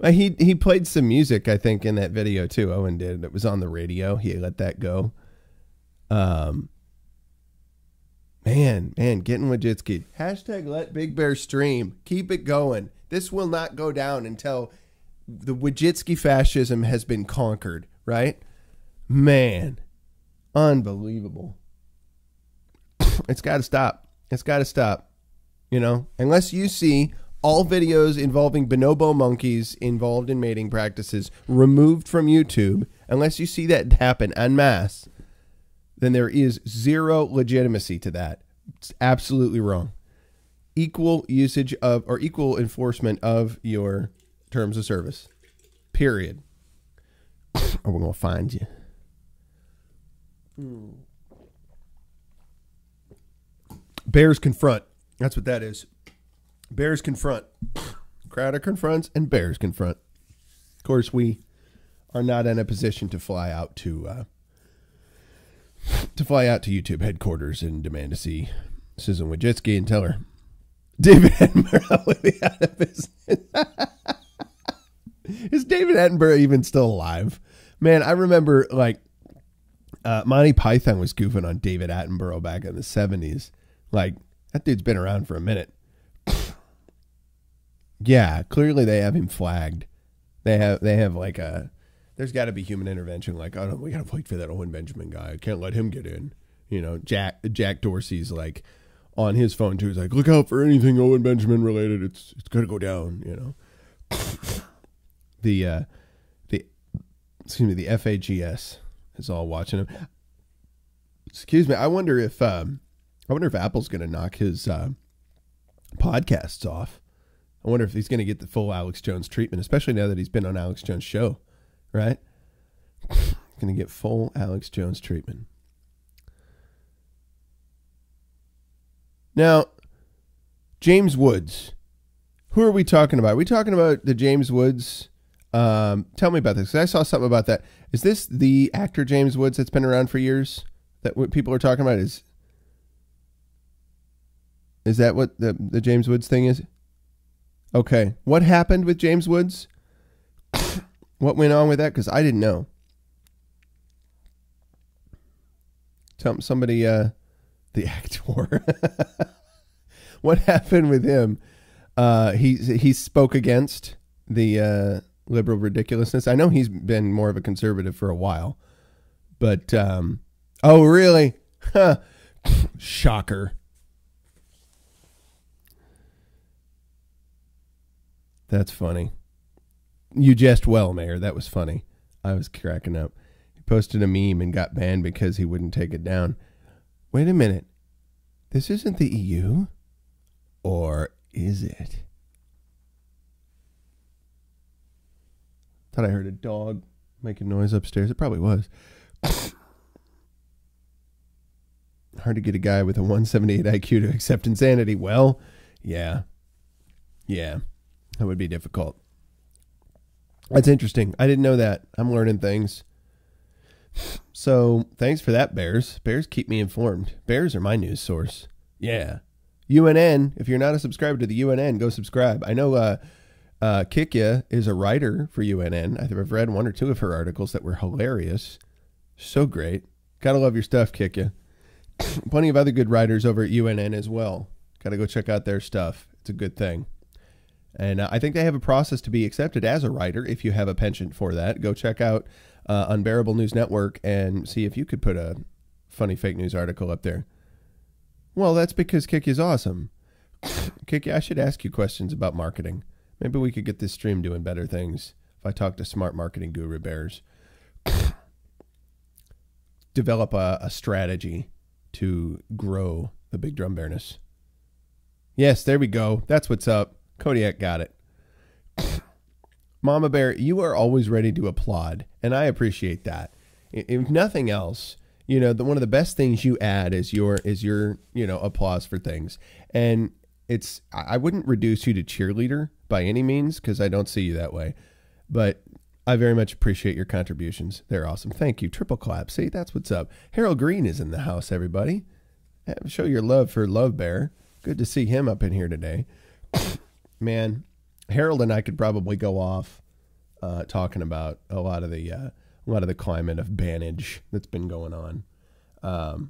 S1: He played some music, I think, in that video too. Owen did. It was on the radio. He let that go. Man, getting WOJCICKI. Hashtag let Big Bear stream. Keep it going. This will not go down until the WOJCICKI fascism has been conquered, right? Man, unbelievable. It's got to stop. It's got to stop. Unless you see all videos involving bonobo monkeys involved in mating practices removed from YouTube, unless you see that happen en masse, then there is zero legitimacy to that. It's absolutely wrong. Equal usage of or equal enforcement of your terms of service. Period. Or we're going to find you. Bears confront. That's what that is. Bears confront. Crowder confronts and bears confront. Of course, we are not in a position to fly out to YouTube headquarters and demand to see Susan Wojcicki and tell her David Attenborough will be out of business. Is David Attenborough even still alive? Man, I remember like Monty Python was goofing on David Attenborough back in the 70s. Like, that dude's been around for a minute. Yeah, clearly they have him flagged. They have like a, there's got to be human intervention. Like, oh no, we got to fight for that Owen Benjamin guy. I can't let him get in. You know, Jack Dorsey's like on his phone too. He's like, look out for anything Owen Benjamin related. It's gonna go down. You know, the FAGS is all watching him. Excuse me. I wonder if Apple's gonna knock his podcasts off. I wonder if he's going to get the full Alex Jones treatment, especially now that he's been on Alex Jones' show, right? Going to get full Alex Jones treatment. Now, James Woods. Who are we talking about? Are we talking about the James Woods? Tell me about this, 'cause I saw something about that. Is this the actor James Woods that's been around for years that what people are talking about? Is that what the James Woods thing is? Okay. What happened with James Woods? What went on with that? Because I didn't know. Tell somebody, the actor. What happened with him? He spoke against the liberal ridiculousness. I know he's been more of a conservative for a while. But, oh, really? Huh. Shocker. That's funny. You jest well, Mayor. That was funny. I was cracking up. He posted a meme and got banned because he wouldn't take it down. Wait a minute. This isn't the EU? Or is it? Thought I heard a dog making noise upstairs. It probably was. Hard to get a guy with a 178 IQ to accept insanity. Well, yeah. Yeah. That would be difficult. That's interesting. I didn't know that. I'm learning things. So thanks for that, Bears. Bears keep me informed. Bears are my news source. Yeah. UNN. If you're not a subscriber to the UNN, go subscribe. I know Kikia is a writer for UNN. I've read one or two of her articles that were hilarious. So great. Gotta love your stuff, Kikia. Plenty of other good writers over at UNN as well. Gotta go check out their stuff. It's a good thing. And I think they have a process to be accepted as a writer. If you have a penchant for that, go check out Unbearable News Network and see if you could put a funny fake news article up there. Well, that's because Kiki's awesome. Kiki, I should ask you questions about marketing. Maybe we could get this stream doing better things if I talk to smart marketing guru Bears. Develop a strategy to grow the Big Drum Bearness. Yes, there we go. That's what's up. Kodiak got it. Mama Bear, you are always ready to applaud, and I appreciate that. If nothing else, you know, one of the best things you add is your applause for things. And I wouldn't reduce you to cheerleader by any means, because I don't see you that way. But I very much appreciate your contributions. They're awesome. Thank you. Triple clap. See, that's what's up. Harold Green is in the house, everybody. Show your love for Love Bear. Good to see him up in here today. Man, Harold and I could probably go off talking about a lot of the climate of bannage that's been going on.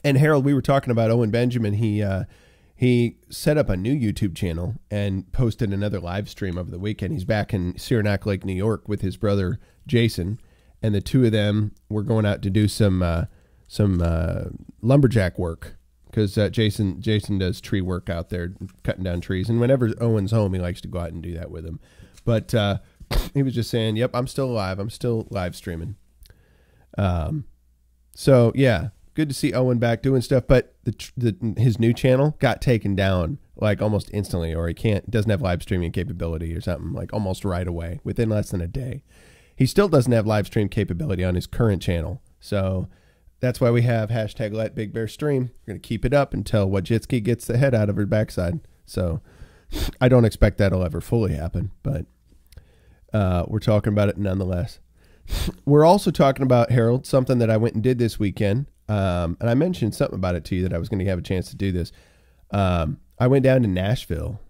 S1: And Harold, we were talking about Owen Benjamin. He set up a new YouTube channel and posted another live stream over the weekend. He's back in Saranac Lake, New York, with his brother Jason, and the two of them were going out to do some lumberjack work. Because Jason does tree work out there, cutting down trees. And whenever Owen's home, he likes to go out and do that with him. But he was just saying, yep, I'm still alive. I'm still live streaming. So, yeah, good to see Owen back doing stuff. But his new channel got taken down like almost instantly, or doesn't have live streaming capability or something, like almost right away, within less than a day. He still doesn't have live stream capability on his current channel. So that's why we have hashtag Let Big Bear Stream. We're going to keep it up until WOJCICKI gets the head out of her backside. So I don't expect that'll ever fully happen. But we're talking about it nonetheless. We're also talking about, Harold, something that I went and did this weekend. And I mentioned something about it to you that I was going to have a chance to do this. I went down to Nashville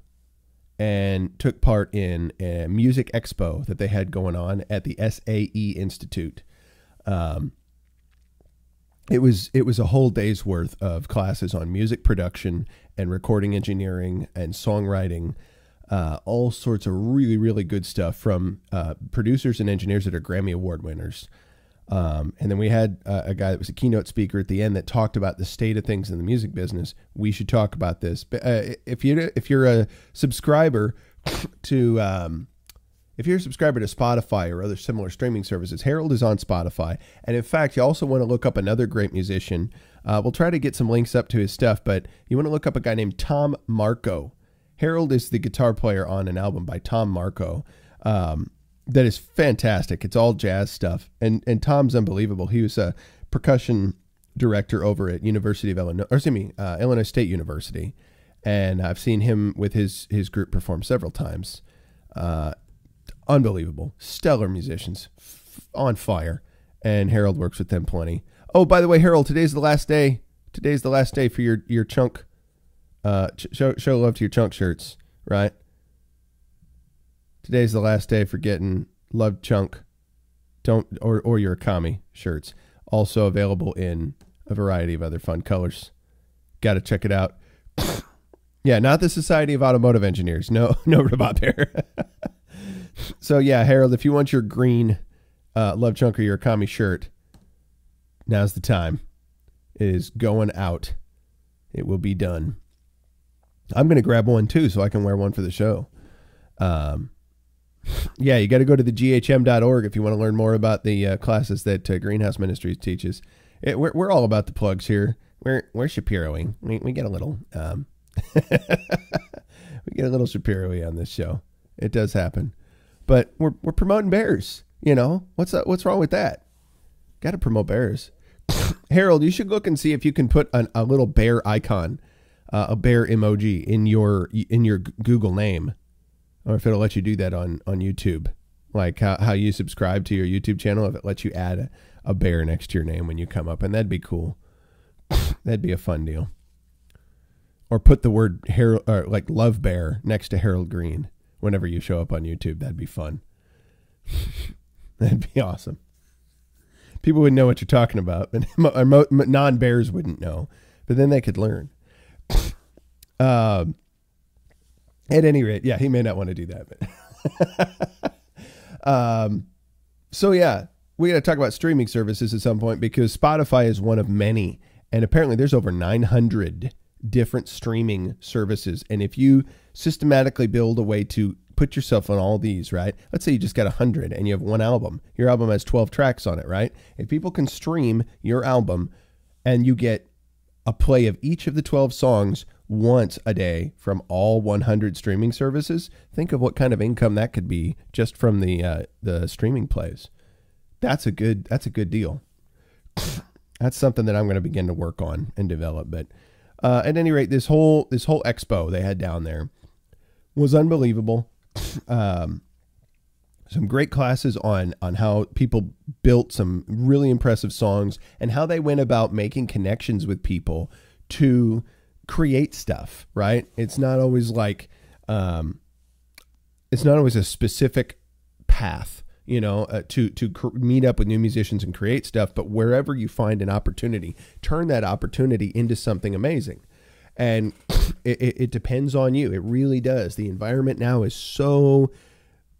S1: and took part in a music expo that they had going on at the SAE Institute. It was a whole day's worth of classes on music production and recording engineering and songwriting, all sorts of really, really good stuff from producers and engineers that are Grammy Award winners. And then we had a guy that was a keynote speaker at the end that talked about the state of things in the music business. We should talk about this. But if you're a subscriber to Spotify or other similar streaming services, Harold is on Spotify. And in fact, you also want to look up another great musician. We'll try to get some links up to his stuff, but you want to look up a guy named Tom Marco. Harold is the guitar player on an album by Tom Marco. That is fantastic. It's all jazz stuff. And Tom's unbelievable. He was a percussion director over at Illinois State University. And I've seen him with his group perform several times. Unbelievable. Stellar musicians. On fire. And Harold works with them plenty. Oh, by the way, Harold, today's the last day. Today's the last day for your chunk. Show love to your chunk shirts, right? Today's the last day for getting Love Chunk or your Kami shirts. Also available in a variety of other fun colors. Got to check it out. Yeah, not the Society of Automotive Engineers. No robot there. So yeah, Harold, if you want your green Love Chunk or your Kami shirt, now's the time. It is going out. It will be done. I'm going to grab one too so I can wear one for the show. Yeah, you got to go to the ghm.org if you want to learn more about the classes that Greenhouse Ministries teaches. We're all about the plugs here. We're Shapiroing. We get a little we get a little Shapiro-y on this show. It does happen, but we're promoting bears. You know what's wrong with that? Got to promote bears. Harold, you should look and see if you can put a little bear icon, a bear emoji in your Google name. Or if it'll let you do that on YouTube, like how you subscribe to your YouTube channel, if it lets you add a bear next to your name when you come up, and that'd be cool. That'd be a fun deal. Or put the word Harold, or like Love Bear next to Harold Green whenever you show up on YouTube. That'd be fun. That'd be awesome. People would know what you're talking about, but non-bears wouldn't know, but then they could learn. At any rate, yeah, he may not want to do that. But so yeah, we got to talk about streaming services at some point because Spotify is one of many, and apparently there's over 900 different streaming services. And if you systematically build a way to put yourself on all these, right? Let's say you just got 100 and you have one album. Your album has 12 tracks on it, right? If people can stream your album and you get a play of each of the 12 songs once a day from all 100 streaming services, think of what kind of income that could be just from the streaming plays. That's a good deal. That's something that I'm going to begin to work on and develop. But at any rate, this whole expo they had down there was unbelievable. Some great classes on how people built some really impressive songs and how they went about making connections with people to create stuff, right? It's not always like, it's not always a specific path, you know, to meet up with new musicians and create stuff, but wherever you find an opportunity, turn that opportunity into something amazing. And it depends on you. It really does. The environment now is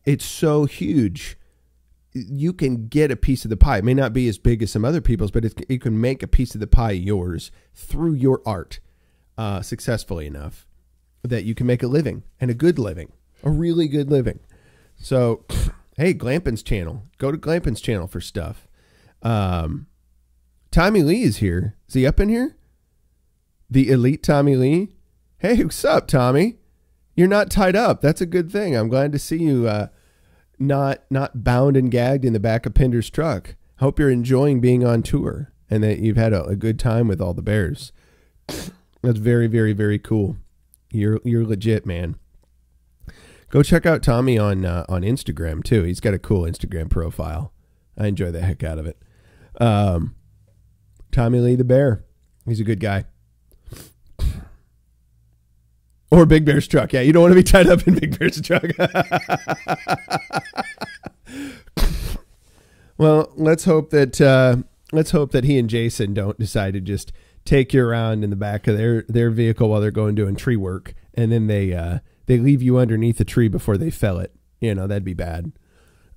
S1: it's so huge. You can get a piece of the pie. It may not be as big as some other people's, but it can make a piece of the pie yours through your art successfully enough that you can make a living, and a good living, a really good living. So, hey, Glampin's channel. Go to Glampin's channel for stuff. Tommy Lee is here. Is he up in here? The elite Tommy Lee. Hey, what's up, Tommy? You're not tied up. That's a good thing. I'm glad to see you not bound and gagged in the back of Pinder's truck. Hope you're enjoying being on tour and that you've had a good time with all the bears. That's very, very, very cool. You're legit, man. Go check out Tommy on Instagram too. He's got a cool Instagram profile. I enjoy the heck out of it. Tommy Lee the Bear. He's a good guy. Or Big Bear's truck. Yeah, you don't want to be tied up in Big Bear's truck. Well, let's hope that he and Jason don't decide to just take you around in the back of their vehicle while they're going doing tree work, and then they leave you underneath the tree before they fell it. You know, that'd be bad.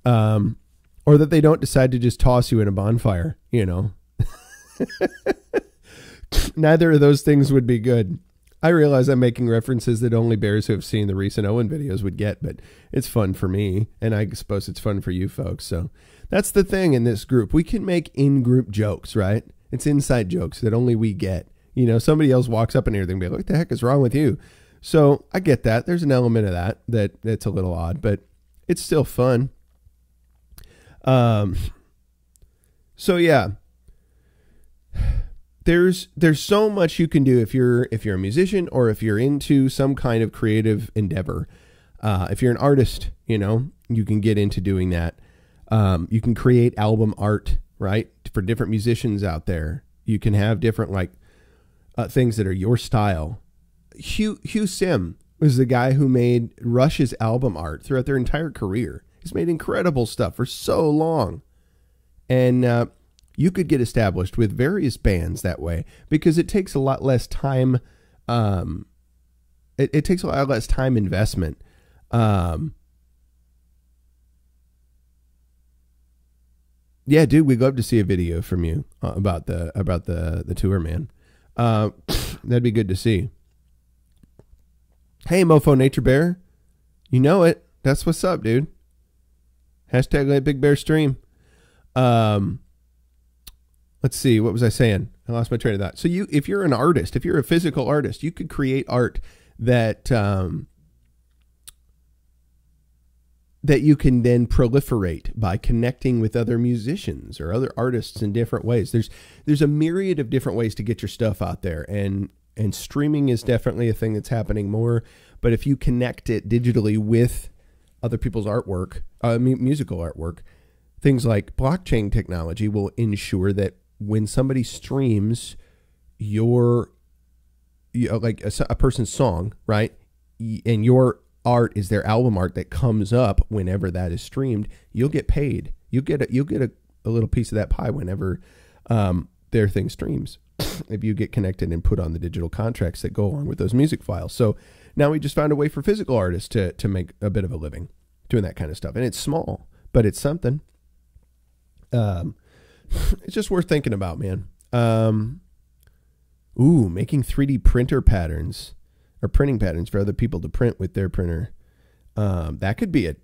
S1: Or that they don't decide to just toss you in a bonfire. You know, neither of those things would be good. I realize I'm making references that only bears who have seen the recent Owen videos would get, but it's fun for me, and I suppose it's fun for you folks. So that's the thing in this group. We can make in-group jokes, right? It's inside jokes that only we get. You know, somebody else walks up in here and be like, what the heck is wrong with you? So I get that. There's an element of that's a little odd, but it's still fun. So yeah. There's so much you can do if you're a musician or if you're into some kind of creative endeavor. If you're an artist, you know, you can get into doing that. You can create album art, right? For different musicians out there. You can have different things that are your style. Hugh Sim was the guy who made Rush's album art throughout their entire career. He's made incredible stuff for so long. And you could get established with various bands that way because it takes a lot less time. It takes a lot less time investment. Yeah, dude, we'd love to see a video from you about the tour, man. That'd be good to see. Hey, Mofo Nature Bear, you know it. That's what's up, dude. Hashtag Let Big Bear Stream. Let's see. What was I saying? I lost my train of thought. So if you're an artist, if you're a physical artist, you could create art that that you can then proliferate by connecting with other musicians or other artists in different ways. There's a myriad of different ways to get your stuff out there, and streaming is definitely a thing that's happening more. But if you connect it digitally with other people's artwork, musical artwork, things like blockchain technology will ensure that when somebody streams like a person's song, right, and your art is their album art that comes up whenever that is streamed, you'll get paid. You'll get a little piece of that pie whenever their thing streams. If you get connected and put on the digital contracts that go along with those music files. So now we just found a way for physical artists to make a bit of a living doing that kind of stuff. And it's small, but it's something. It's just worth thinking about, man. Making 3D printer patterns or printing patterns for other people to print with their printer. That could be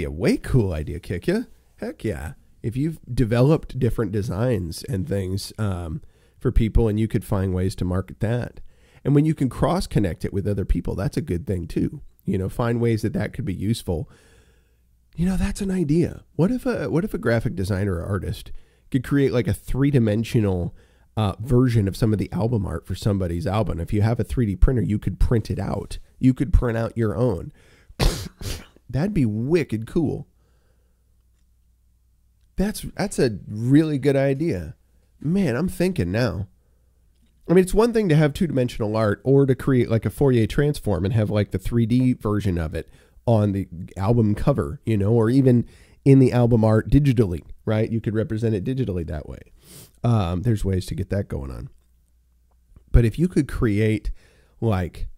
S1: a way cool idea, Kick ya. Heck yeah. If you've developed different designs and things for people, and you could find ways to market that. And when you can cross connect it with other people, that's a good thing too. You know, find ways that could be useful. You know, that's an idea. What if a graphic designer or artist could create like a 3-dimensional version of some of the album art for somebody's album? If you have a 3D printer, you could print it out. You could print out your own. That'd be wicked cool. That's a really good idea. Man, I'm thinking now. I mean, it's one thing to have 2-dimensional art or to create like a Fourier transform and have like the 3D version of it on the album cover, you know, or even in the album art digitally, right? You could represent it digitally that way. There's ways to get that going on. But if you could create like,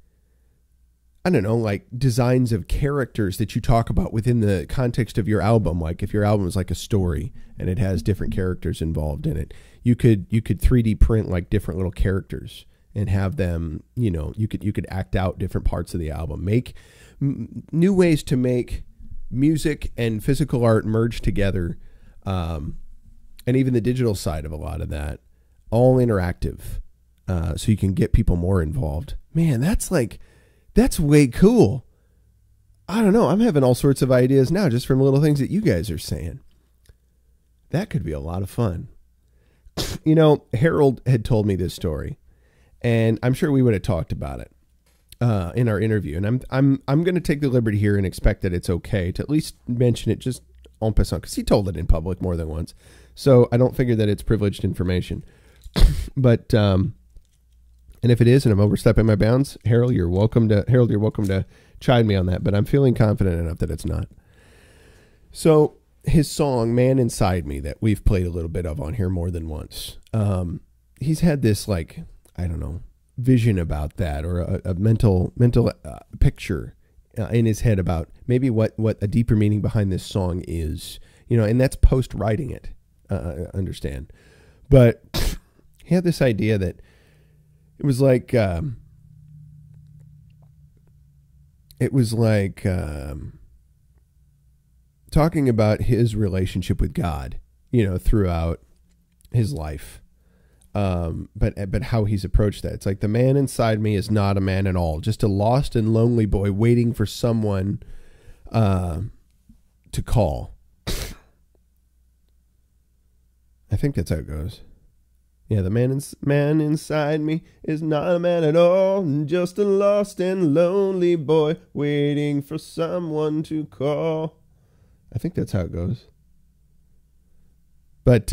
S1: I don't know, like designs of characters that you talk about within the context of your album, like if your album is like a story and it has different characters involved in it, you could 3D print like different little characters and have them, you know, you could act out different parts of the album, make new ways to make music and physical art merge together, and even the digital side of a lot of that, all interactive, so you can get people more involved. Man, that's way cool. I don't know. I'm having all sorts of ideas now just from little things that you guys are saying. That could be a lot of fun. You know, Harold had told me this story, and I'm sure we would have talked about it. in our interview, and I'm going to take the liberty here and expect that it's okay to at least mention it just en passant, because he told it in public more than once. So I don't figure that it's privileged information. But and if it is, and I'm overstepping my bounds, Harold, you're welcome to chide me on that. But I'm feeling confident enough that it's not. So his song "Man Inside Me" that we've played a little bit of on here more than once. He's had this, like, I don't know, vision about that, or a mental picture in his head about maybe what a deeper meaning behind this song is, and that's post writing it. Understand, but he had this idea that it was like talking about his relationship with God, throughout his life. But how he's approached that. It's like, the man inside me is not a man at all, just a lost and lonely boy waiting for someone to call. I think that's how it goes. Yeah, the man inside me is not a man at all, just a lost and lonely boy waiting for someone to call. I think that's how it goes. But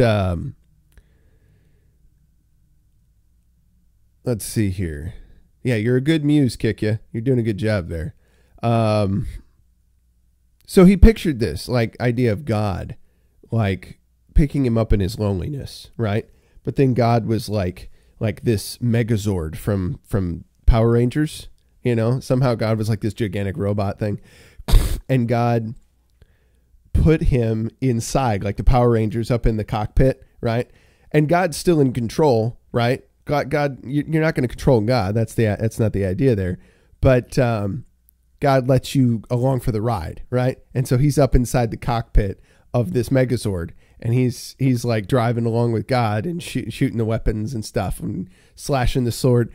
S1: let's see here. Yeah, you're a good muse, Kick Ya. You're doing a good job there. So he pictured this, like, idea of God, like, picking him up in his loneliness, right? But then God was like this Megazord from Power Rangers, Somehow God was like this gigantic robot thing. And God put him inside, like the Power Rangers up in the cockpit, right? And God's still in control, right? God, you're not going to control God. That's not the idea there. But God lets you along for the ride, right? And so he's up inside the cockpit of this Megazord, and he's like driving along with God and shooting the weapons and stuff and slashing the sword.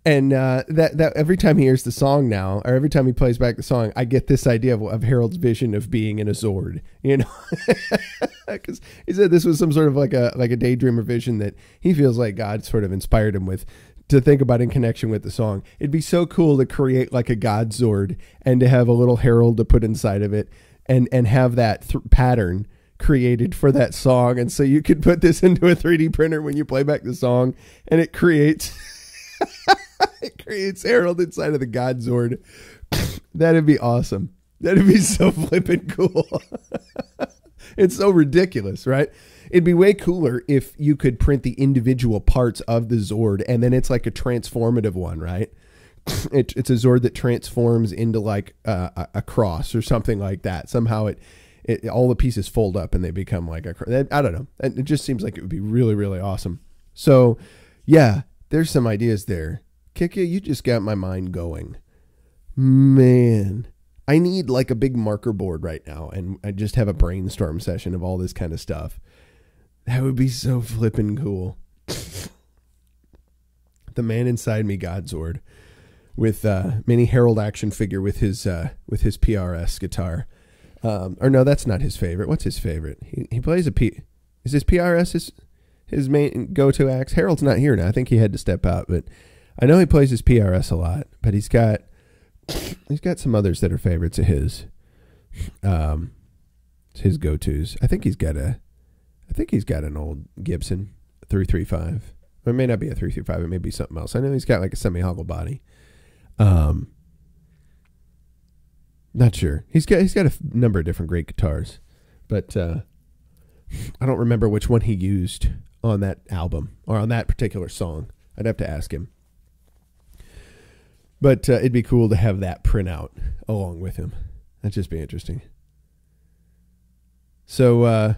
S1: And that every time he hears the song now, or every time he plays back the song, I get this idea of Harold's vision of being in a Zord, because he said this was some sort of like a daydream or vision that he feels like God sort of inspired him with to think about in connection with the song. It'd be so cool to create like a God Zord and to have a little Harold to put inside of it and have that pattern created for that song. And so you could put this into a 3D printer when you play back the song, and it creates it creates Harold inside of the God Zord. That'd be awesome. That'd be so flippin' cool. It's so ridiculous, right? It'd be way cooler if you could print the individual parts of the Zord, and then it's like a transformative one, right? It's a Zord that transforms into like a cross or something like that. Somehow it all the pieces fold up and they become like I don't know. It just seems like it would be really, really awesome. So yeah, there's some ideas there. Kick Ya, you just got my mind going. Man, I need like a big marker board right now, and I just have a brainstorm session of all this kind of stuff. That would be so flippin' cool. The man inside me, God Zord, with mini Harold action figure with his PRS guitar. Or no, that's not his favorite. What's his favorite? He plays is his PRS his main go-to axe? Harold's not here now. I think he had to step out, but I know he plays his PRS a lot. But he's got some others that are favorites of his. His go-tos. I think he's got an old Gibson 335. It may not be a 335. It may be something else. I know he's got like a semi-hollow body. Not sure. He's got a number of different great guitars, but I don't remember which one he used on that album or on that particular song. I'd have to ask him. But it'd be cool to have that print out along with him. That'd just be interesting. So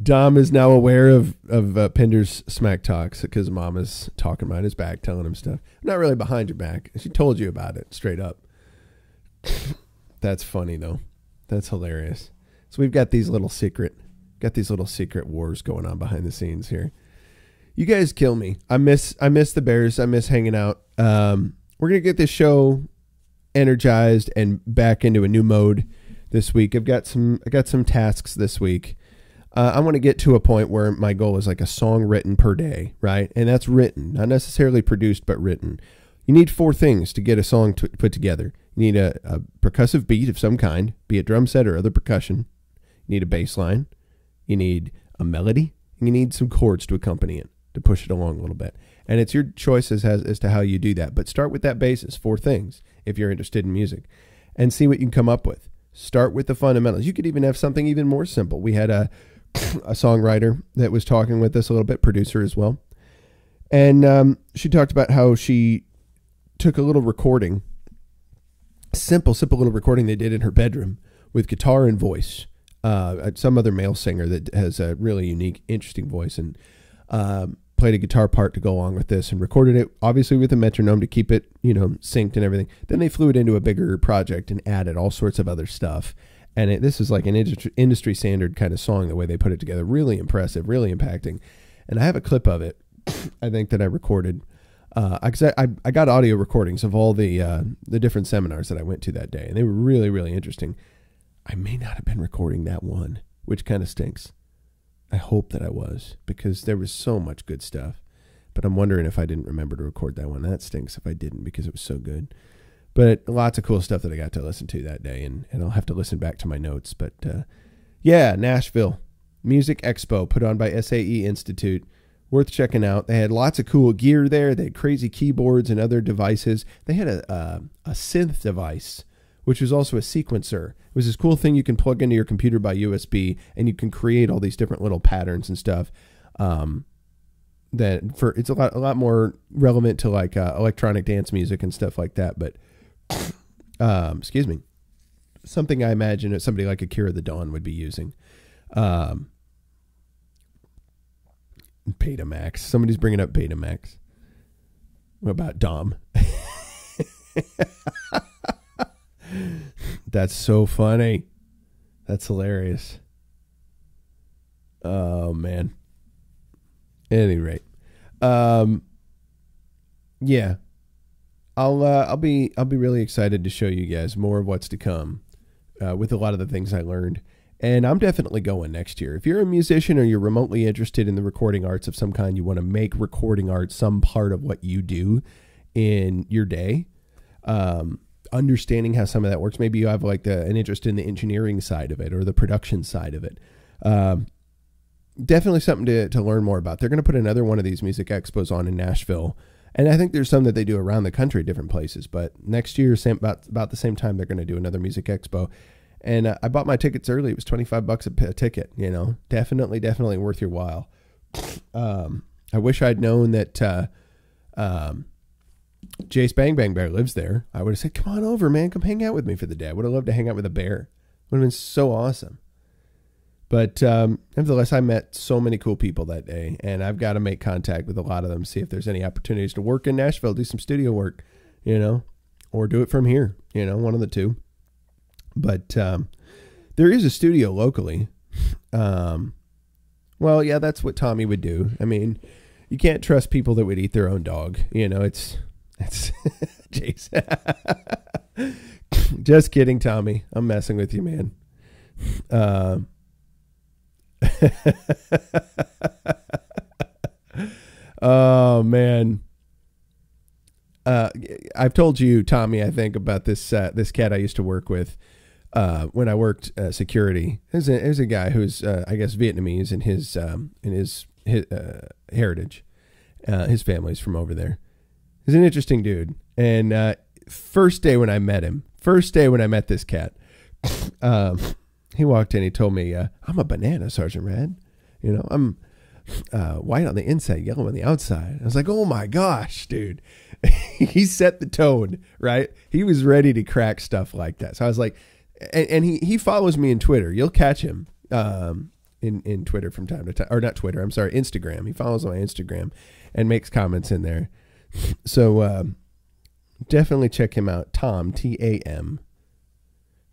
S1: Dom is now aware of Pinder's smack talks because Mom is talking behind his back, telling him stuff. Not really behind your back. She told you about it straight up. That's funny though. That's hilarious. So we've got these little secret wars going on behind the scenes here. You guys kill me. I miss the Bears. I miss hanging out. We're gonna get this show energized and back into a new mode this week. I got some tasks this week. I want to get to a point where my goal is like a song written per day, right? And that's written, not necessarily produced, but written. You need 4 things to get a song put together. You need a percussive beat of some kind, be it drum set or other percussion. You need a bass line. You need a melody. And you need some chords to accompany it, to push it along a little bit. And it's your choice as to how you do that. But start with that basis, 4 things, if you're interested in music, and see what you can come up with. Start with the fundamentals. You could even have something even more simple. We had a songwriter that was talking with us a little bit, producer as well. And she talked about how she took a little recording, simple little recording they did in her bedroom with guitar and voice. Some other male singer that has a really unique, interesting voice, and played a guitar part to go along with this, and recorded it obviously with a metronome to keep it, synced and everything. Then they flew it into a bigger project and added all sorts of other stuff. And this is like an industry standard kind of song, the way they put it together. Really impressive, really impacting. And I have a clip of it, I think, that I recorded. I got audio recordings of all the different seminars that I went to that day, and they were really, really interesting. I may not have been recording that one, which kind of stinks. I hope that I was, because there was so much good stuff. But I'm wondering if I didn't remember to record that one. That stinks if I didn't, because it was so good. But lots of cool stuff that I got to listen to that day, and I'll have to listen back to my notes. But yeah, Nashville Music Expo put on by SAE Institute. Worth checking out. They had lots of cool gear there. They had crazy keyboards and other devices. They had a synth device, which was also a sequencer. It was this cool thing you can plug into your computer by USB, and you can create all these different little patterns and stuff. It's a lot more relevant to like electronic dance music and stuff like that. But excuse me, something I imagine that somebody like Akira the Dawn would be using. Betamax. Somebody's bringing up Betamax. What about Dom? That's so funny. That's hilarious. Oh man. At any rate, yeah, I'll be really excited to show you guys more of what's to come with a lot of the things I learned. And I'm definitely going next year. If you're a musician or you're remotely interested in the recording arts of some kind, you want to make recording art some part of what you do in your day, understanding how some of that works. Maybe you have like an interest in the engineering side of it or the production side of it. Definitely something to learn more about. They're going to put another one of these music expos on in Nashville. And I think there's some that they do around the country, different places. But next year, about the same time, they're going to do another music expo. And I bought my tickets early. It was $25 a ticket, definitely worth your while. I wish I'd known that Jace Bang Bang Bear lives there. I would have said, come on over, man. Come hang out with me for the day. I would have loved to hang out with a bear. Would have been so awesome. But nevertheless, I met so many cool people that day, and I've got to make contact with a lot of them, see if there's any opportunities to work in Nashville, do some studio work, or do it from here, one of the two. But there is a studio locally. Well, yeah, that's what Tommy would do. I mean, you can't trust people that would eat their own dog. It's Jason. Just kidding, Tommy. I'm messing with you, man. Oh man. I've told you, Tommy, I think, about this cat I used to work with when I worked security. There's a guy who's I guess Vietnamese in his heritage. His family's from over there. He's an interesting dude. And first day when I met this cat, he walked in. He told me, "I'm a banana, Sergeant Red. I'm white on the inside, yellow on the outside." I was like, "Oh my gosh, dude!" He set the tone, right? He was ready to crack stuff like that. So I was like, and he follows me in Twitter. You'll catch him in Twitter from time to time, or not Twitter. I'm sorry, Instagram. He follows my Instagram and makes comments in there. So definitely check him out. Tom, T-A-M.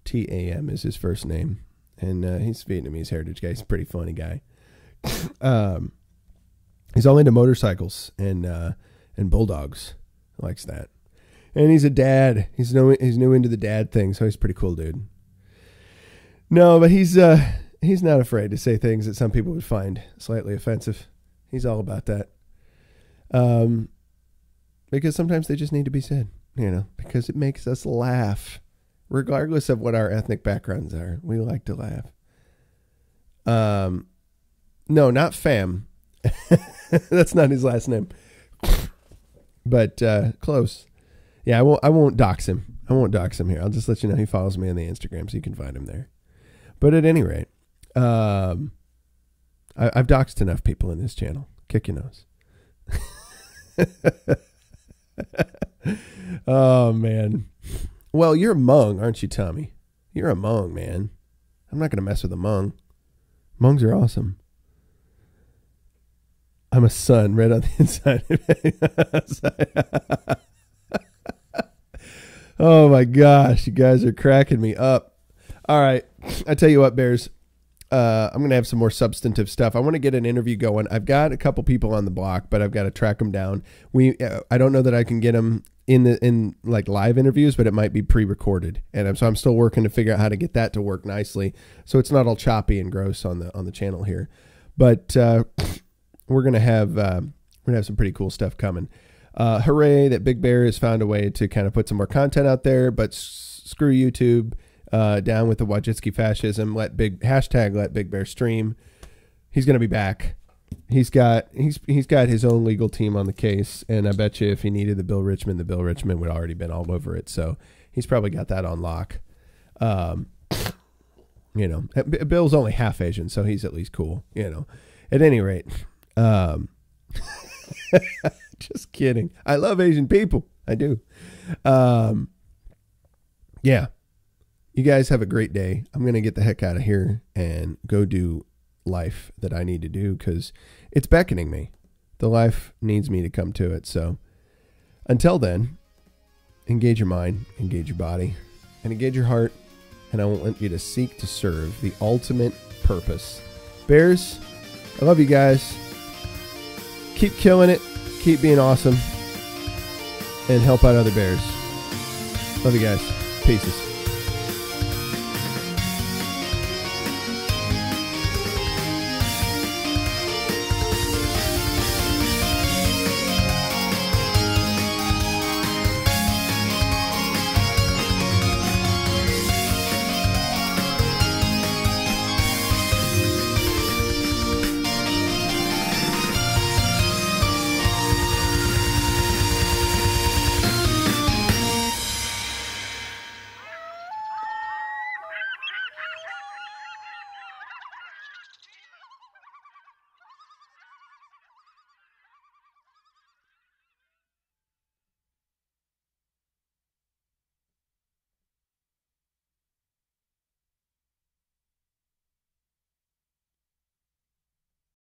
S1: T-A-M is his first name. And he's Vietnamese heritage guy. He's a pretty funny guy. He's all into motorcycles and bulldogs. Likes that. And he's a dad. He's new into the dad thing, so he's a pretty cool dude. No, but he's He's not afraid to say things that some people would find slightly offensive. He's all about that. Because sometimes they just need to be said, you know, because it makes us laugh. Regardless of what our ethnic backgrounds are, we like to laugh. No, not Fam. That's not his last name. But close. Yeah, I won't dox him. I won't dox him here. I'll just let you know he follows me on the Instagram, so you can find him there. But at any rate, I've doxed enough people in this channel. Kick your nose. Oh, man. Well, you're a Hmong, aren't you, Tommy? You're a Hmong, man. I'm not going to mess with a Hmong. Hmongs are awesome. I'm a son, red on the inside. Oh, my gosh. You guys are cracking me up. All right. I tell you what, Bears. I'm going to have some more substantive stuff. I want to get an interview going. I've got a couple people on the block, but I've got to track them down. I don't know that I can get them in like live interviews, but it might be pre-recorded. And so I'm still working to figure out how to get that to work nicely, so it's not all choppy and gross on the channel here. But we're going to have some pretty cool stuff coming. Hooray that Big Bear has found a way to kind of put some more content out there, but screw YouTube. Down with the WOJCICKI fascism. Let Big Bear stream. He's going to be back. He's got his own legal team on the case, and I bet you if he needed the Bill Richmond would already been all over it. So he's probably got that on lock. You know, Bill's only half Asian, so he's at least cool. You know, at any rate, just kidding. I love Asian people. I do. Yeah. You guys have a great day. I'm going to get the heck out of here and go do life that I need to do because it's beckoning me. The life needs me to come to it. So until then, engage your mind, engage your body, and engage your heart. And I want you to seek to serve the ultimate purpose. Bears, I love you guys. Keep killing it. Keep being awesome. And help out other bears. Love you guys. Peace.